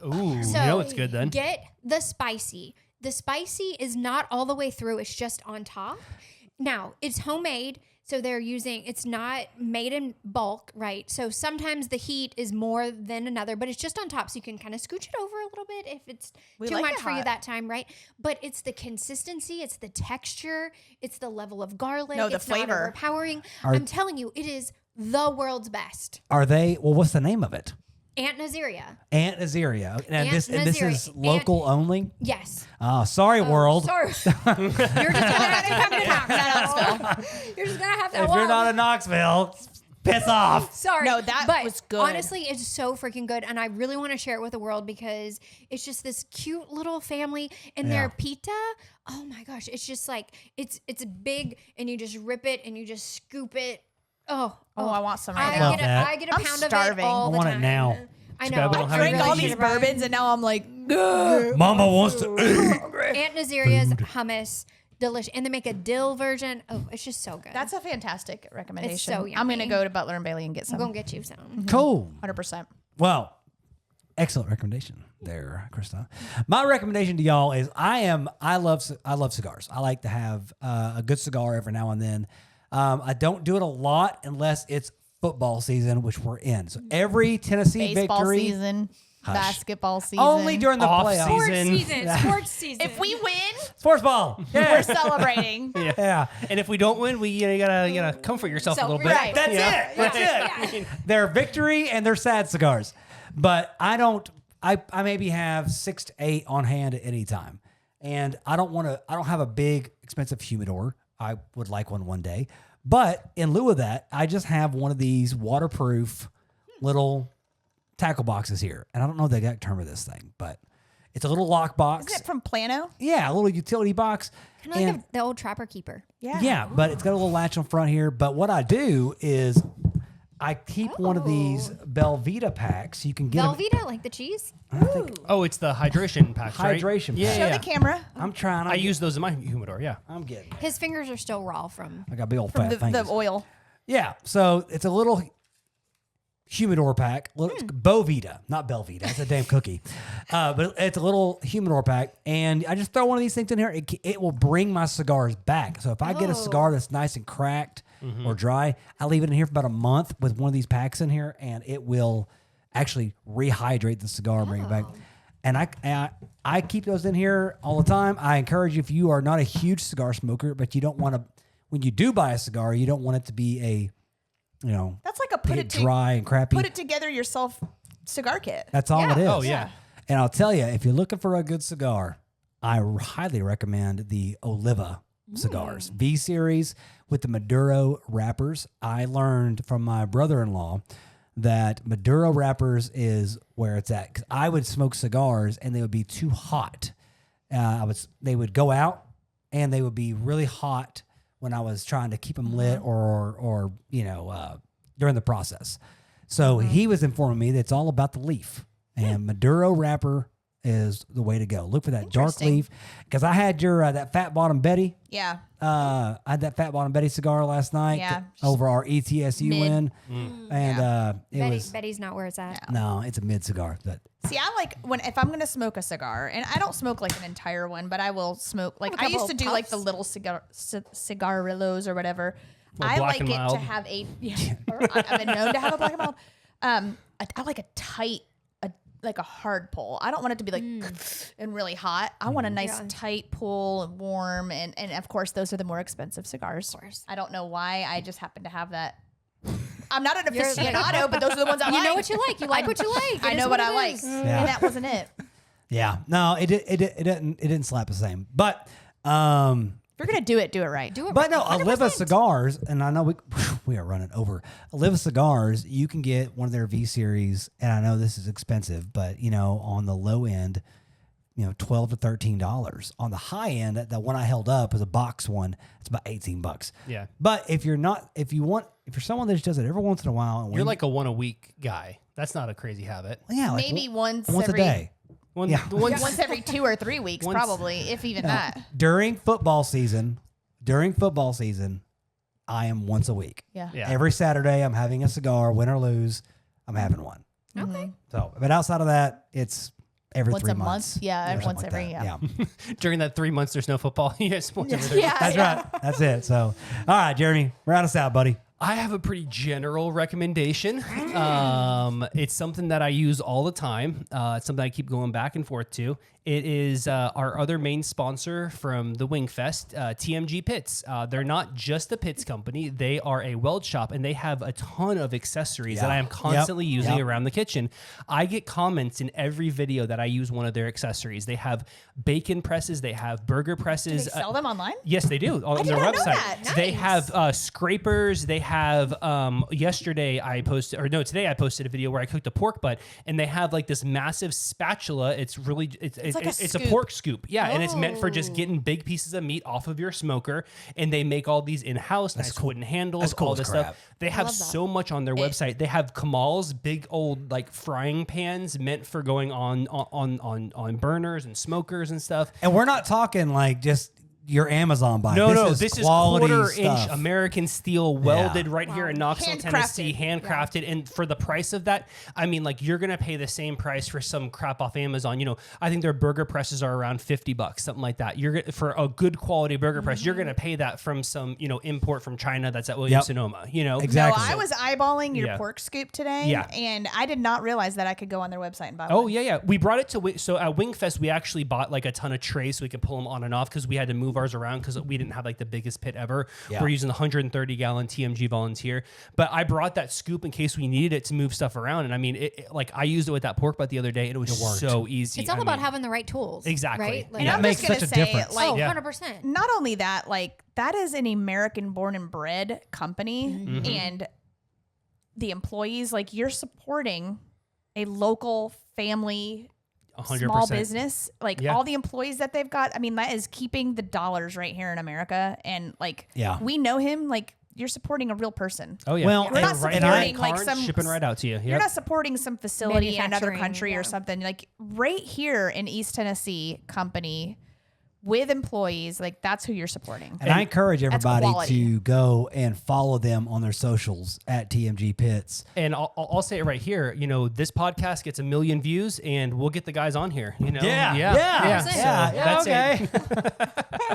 Ooh, So you know it's good then. Get the spicy. The spicy is not all the way through, it's just on top. Now, it's homemade, so it's not made in bulk, right? So sometimes the heat is more than another, but it's just on top, so you can kind of scooch it over a little bit if it's We too like much it for you hot. that time, right? But it's the consistency, it's the texture, it's the level of garlic, No, the it's not flavor. overpowering. I'm telling you, it is the world's best. Are they? Well, what's the name of it? Aunt Naziria. Aunt Naziria. And Aunt this Naziria. is local only. Yes. Oh, sorry, world. Sorry. You're just gonna have to come to Knoxville. You're just gonna have to. If you're not in Knoxville, Piss off. Sorry. No, that but was good. Honestly, it's so freaking good. And I really want to share it with the world because it's just this cute little family and their pita. Oh my gosh. It's just like, it's big and you just rip it and you just scoop it. Oh, I want some right now. I get a I'm pound of starving. it all I the want it time. now. I bad know. we don't have I drank really all should these have bourbons and now I'm like, ugh. Mama wants to. Aunt Naziria's hummus, delicious. And they make a dill version. Oh, it's just so good. That's a fantastic recommendation. so I'm going to yummy. go to Butler and Bailey and get I'm some. going to get you some. Cool. 100%. Well, excellent recommendation there, Krista. My recommendation to y'all is I love cigars. I like to have a good cigar every now and then. I don't do it a lot unless it's football season, which we're in. So every Tennessee Baseball victory, season, basketball season. only during the Off playoffs. season. Sports season. If we win, Sports ball. we're Yeah. celebrating. Yeah. And if we don't win, you gotta comfort yourself a So, little bit. right. That's it. That's it. Their victory and their sad cigars. But I maybe have 6 to 8 on hand at any time. And I don't have a big expensive humidor. I would like one day. But in lieu of that, I just have one of these waterproof little tackle boxes here. And I don't know the exact term of this thing, but it's a little lock box. Is it from Plano? Yeah, a little utility box. Kind of like the old Trapper Keeper. Yeah, but it's got a little latch on front here. But what I do is I keep one of these Belvita packs. You can get them. Velveeta, like the cheese. Oh, it's the hydration packs, right? Hydration Yeah, pack. Show yeah. the camera. I'm trying. I use those in my humidor. Yeah. I'm getting. His fingers are still raw from. I got big old From fat the fingers. oil. Yeah, so it's a little humidor pack. It's Bovita, not Belvita. That's a damn cookie. But it's a little humidor pack, and I just throw one of these things in here. It will bring my cigars back. So if I get a cigar that's nice and cracked or dry, I leave it in here for about a month with one of these packs in here, and it will actually rehydrate the cigar and bring it back. And I keep those in here all the time. I encourage you, if you are not a huge cigar smoker, but you don't want to, when you do buy a cigar, you don't want it to be a, That's like a dry and crappy. put it together yourself cigar kit. That's all it is. Oh, yeah. And I'll tell you, if you're looking for a good cigar, I highly recommend the Oliva cigars. V series with the Maduro wrappers. I learned from my brother-in-law that Maduro wrappers is where it's at. 'Cause I would smoke cigars and they would be too hot. They would go out and they would be really hot when I was trying to keep them lit or during the process. So he was informing me that it's all about the leaf, and Maduro wrapper is the way to go. Look for that dark Interesting. leaf, because I had your that Fat Bottom Betty. Yeah. I had that Fat Bottom Betty cigar last night Yeah. over our ETSU Mid. win, and it was Betty's not where it's at. no, it's a mid cigar, but See, I like if I'm gonna smoke a cigar, and I don't smoke like an entire one, but I will smoke like A I couple used to do like puffs. the little cigarillos or whatever. Well, I black like and it mild. to have I've been known to have a black and mild. I like a tight, like a hard pull. I don't want it to be like and really hot. I want a nice tight pull and warm, and of course those are the more expensive cigars. Of course. I don't know why. I just happen to have that. I'm not an aficionado, but those are the ones I like. You know what you like. You like what you like. I It know is what it I like, is. and that wasn't it. yeah, no, it didn't slap the same, but If you're gonna do it right. Do it But right. no, Oliva cigars, and I know we are running over. Oliva cigars, you can get one of their V series, and I know this is expensive, but on the low end, $12 to $13. On the high end, the one I held up was a box one. It's about $18. Yeah. But if you're someone that just does it every once in a while, and You're like a one a week guy. That's not a crazy habit. like Maybe once a every day. Yeah. once every 2 or 3 weeks, Once- probably, if even that. During football season, I am once a week. Yeah. Yeah. Every Saturday, I'm having a cigar, win or lose, I'm having one. Okay. So, but outside of that, it's every Once 3 a month? months. Yeah, or something once every- that. yeah. During that 3 months, there's no football. Yes, once every 3 months. That's right. That's it. So, all right, Jeremy, round us out, buddy. I have a pretty general recommendation. It's something that I use all the time. It's something I keep going back and forth to. It is our other main sponsor from the Wing Fest, TMG Pits. They're not just a pits company. They are a weld shop, and they have a ton of accessories that I am constantly using around the kitchen. I get comments in every video that I use one of their accessories. They have bacon presses. They have burger presses. Do they sell them online? Yes, they do on their did not know website. that. They Nice. have scrapers. They have today I posted a video where I cooked a pork butt, and they have like this massive spatula. It's really it's like a a scoop. pork scoop. Yeah, and it's meant for just getting big pieces of meat off of your smoker. And they make all these in-house, nice wooden handles, That's cool all as this crap. stuff. They have so much on their website. They have Kamal's big old like frying pans meant for going on burners and smokers and stuff. And we're not talking like just your Amazon buy. No, this this is quality quarter-inch stuff. American steel welded right here in Knoxville, Handcrafted. Tennessee, handcrafted. And for the price of that, I mean, like you're gonna pay the same price for some crap off Amazon. You know, I think their burger presses are around $50, something like that. For a good quality burger press, you're gonna pay that from some import from China that's at Williams Sonoma. You know, Exactly. No, I was eyeballing your Yeah. pork scoop today, Yeah. and I did not realize that I could go on their website and buy Oh one. yeah. We brought it to so at Wingfest we actually bought like a ton of trays so we could pull them on and off because we had to move ours around because we didn't have like the biggest pit ever. Yeah. We're using the 130-gallon TMG Volunteer, but I brought that scoop in case we needed it to move stuff around. And I mean, like I used it with that pork butt the other day, and it was so easy. It's all about having the right tools. Exactly. Right? And Yeah. I'm makes just gonna such a say, difference. like, Oh, Yeah. 100%. not only that, like that is an American-born and bred company, and the employees, like you're supporting a local family. 100%. Small business, like Yeah. all the employees that they've got. I mean, that is keeping the dollars right here in America. And like, Yeah. we know him. Like, you're supporting a real person. Oh yeah. Well, We're not right supporting, in like, car, some- shipping right out to you. You're Yep. not supporting some facility in another Manufacturing, country yeah. or something. Like right here in East Tennessee, company with employees, like that's who you're supporting. And I encourage everybody quality. to go and follow them on their socials at TMG Pits. And I'll say it right here. You know, this podcast gets 1 million views, and we'll get the guys on here. You know, Yeah. So Yeah. that's Okay.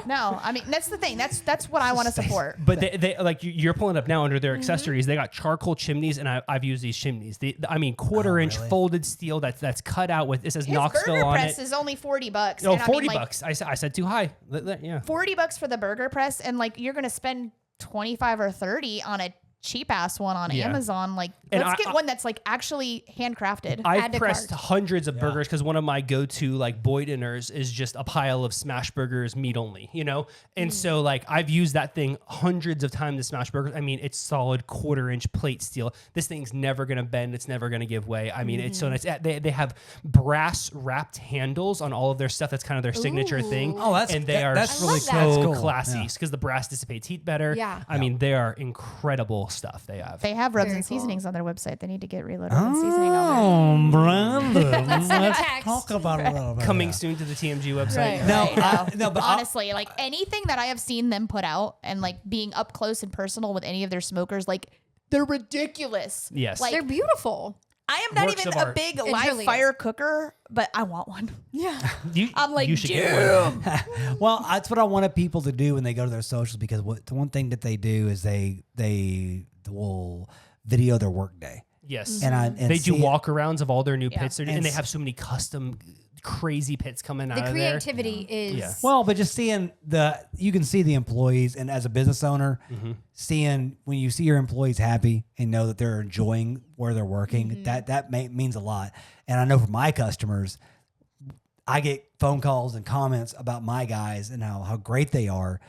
No, I mean that's the thing. That's what I want to support. But they like you're pulling up now under their accessories. They got charcoal chimneys, and I've used these chimneys. I mean, quarter-inch really? folded steel that's cut out with it says His Knoxville burger on press it. is only $40. Oh, and I mean, like, $40. I said too high. Yeah. $40 for the burger press, and like you're gonna spend 25 or 30 on a cheap ass one on Yeah. Amazon. Like, And let's I- get one that's like actually handcrafted. I've Add to pressed cart. hundreds of burgers because one of my go-to like boy dinners is just a pile of smash burgers, meat only, you know? And so like I've used that thing hundreds of times to smash burgers. I mean, it's solid quarter-inch plate steel. This thing's never going to bend. It's never going to give way. I mean, it's so nice. They have brass wrapped handles on all of their stuff. That's kind of their signature thing. Oh, that's- and they that- are that's really so cool. That's cool. classy Yeah. because the brass dissipates heat better. Yeah. I mean, they are incredible stuff they have. They have rubs Very and cool. seasonings on their website. They need to get reloaded and seasoning on Oh, Brandon. Let's text. talk about it a little bit. Coming soon to the TMG website. there. No, Right. no, but honestly, like anything that I have seen them put out and like being up close and personal with any of their smokers, like they're ridiculous. Yes. Like They're beautiful. I am not Works even of a art. big It live truly fire cooker, but I want one. Yeah. I'm like, you should dude. get one. Well, that's what I wanted people to do when they go to their socials, because the one thing that they do is they will video their work day. Yes. And they do see it- walkarounds of all their new Yeah. pits, and they have so many custom, crazy pits coming out The of there. creativity is Yeah. Well, but just seeing you can see the employees, and as a business owner, seeing when you see your employees happy and know that they're enjoying where they're working, that means a lot. And I know for my customers, I get phone calls and comments about my guys and how great they are,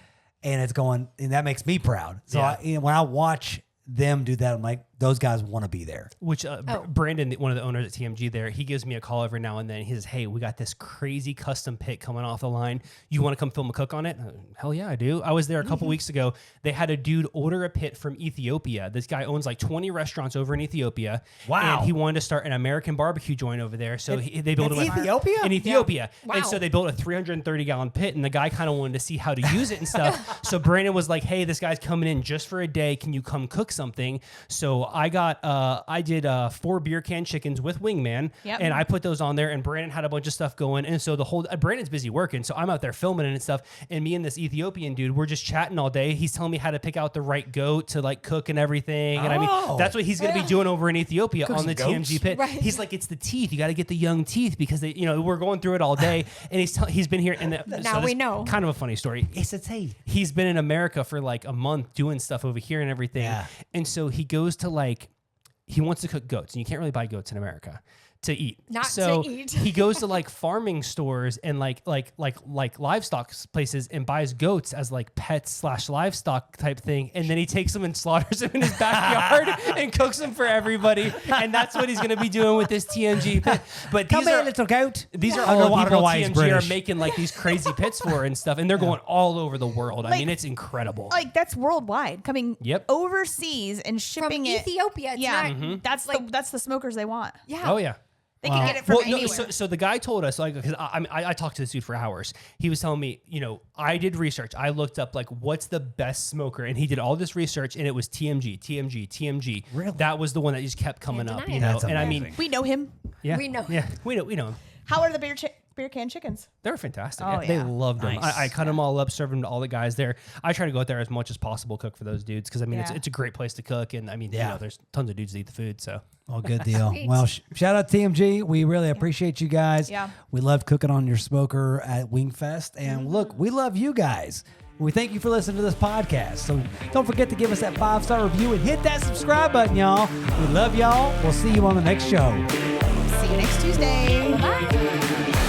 and and that makes me proud. So Yeah. when I watch them do that, I'm like, those guys want to be there. Which Brandon, one of the owners at TMG there, he gives me a call every now and then. He says, hey, we got this crazy custom pit coming off the line. You want to come film a cook on it? Hell yeah, I do. I was there a couple weeks ago. They had a dude order a pit from Ethiopia. This guy owns like 20 restaurants over in Ethiopia. Wow. And he wanted to start an American barbecue joint over there. So they built in him Ethiopia? In Ethiopia. Wow. And so they built a 330-gallon pit, and the guy kind of wanted to see how to use it and stuff. So Brandon was like, hey, this guy's coming in just for a day. Can you come cook something? So I did 4 beer can chickens with Wingman, Yep. and I put those on there. And Brandon had a bunch of stuff going, and so the whole Brandon's busy working, so I'm out there filming it and stuff. And me and this Ethiopian dude, we're just chatting all day. He's telling me how to pick out the right goat to like cook and everything. And I mean, that's what he's gonna be doing over in Ethiopia on the TMG pit. Right. He's like, it's the teeth. You got to get the young teeth because they, we're going through it all day. And he's been here. And Now we know. Kind of a funny story. It's a teeth. He's been in America for like a month doing stuff over here and everything. Yeah. And so he goes to he wants to cook goats, and you can't really buy goats in America to eat. Not so to eat. he goes to like farming stores and like livestock places and buys goats as like pets / livestock type thing. And then he takes them and slaughters them in his backyard and cooks them for everybody. And that's what he's going to be doing with this TMG pit. But Come here, little goat. these are I don't all know- I the don't know people why he's TMG are British. making like these crazy pits for and stuff. And they're going all over the world. I mean, it's incredible. Like that's worldwide, coming Yep. overseas and From shipping it. Ethiopia. It's Yeah, not, that's the smokers they want. yeah. Oh, yeah. They can get it from Well, no, anywhere. so the guy told us, like, because I talked to this dude for hours. He was telling me, I did research. I looked up, like, what's the best smoker? And he did all this research, and it was TMG. Really? That was the one that just kept coming Can't up, deny it. That's And I mean, amazing. We know him. yeah. We know. Yeah, we know him. How are the beer can chickens? They're fantastic. Oh, They yeah. loved them. Nice. I cut them all up, served them to all the guys there. I try to go out there as much as possible, cook for those dudes, because, I mean, Yeah. it's a great place to cook. And, I mean, Yeah. there's tons of dudes that eat the food, so. Oh, good deal. Sweet. Well, shout out TMG. We really appreciate you guys. Yeah. We love cooking on your smoker at Wingfest. And look, we love you guys. We thank you for listening to this podcast. So don't forget to give us that 5-star review and hit that subscribe button, y'all. We love y'all. We'll see you on the next show. See you next Tuesday. Bye.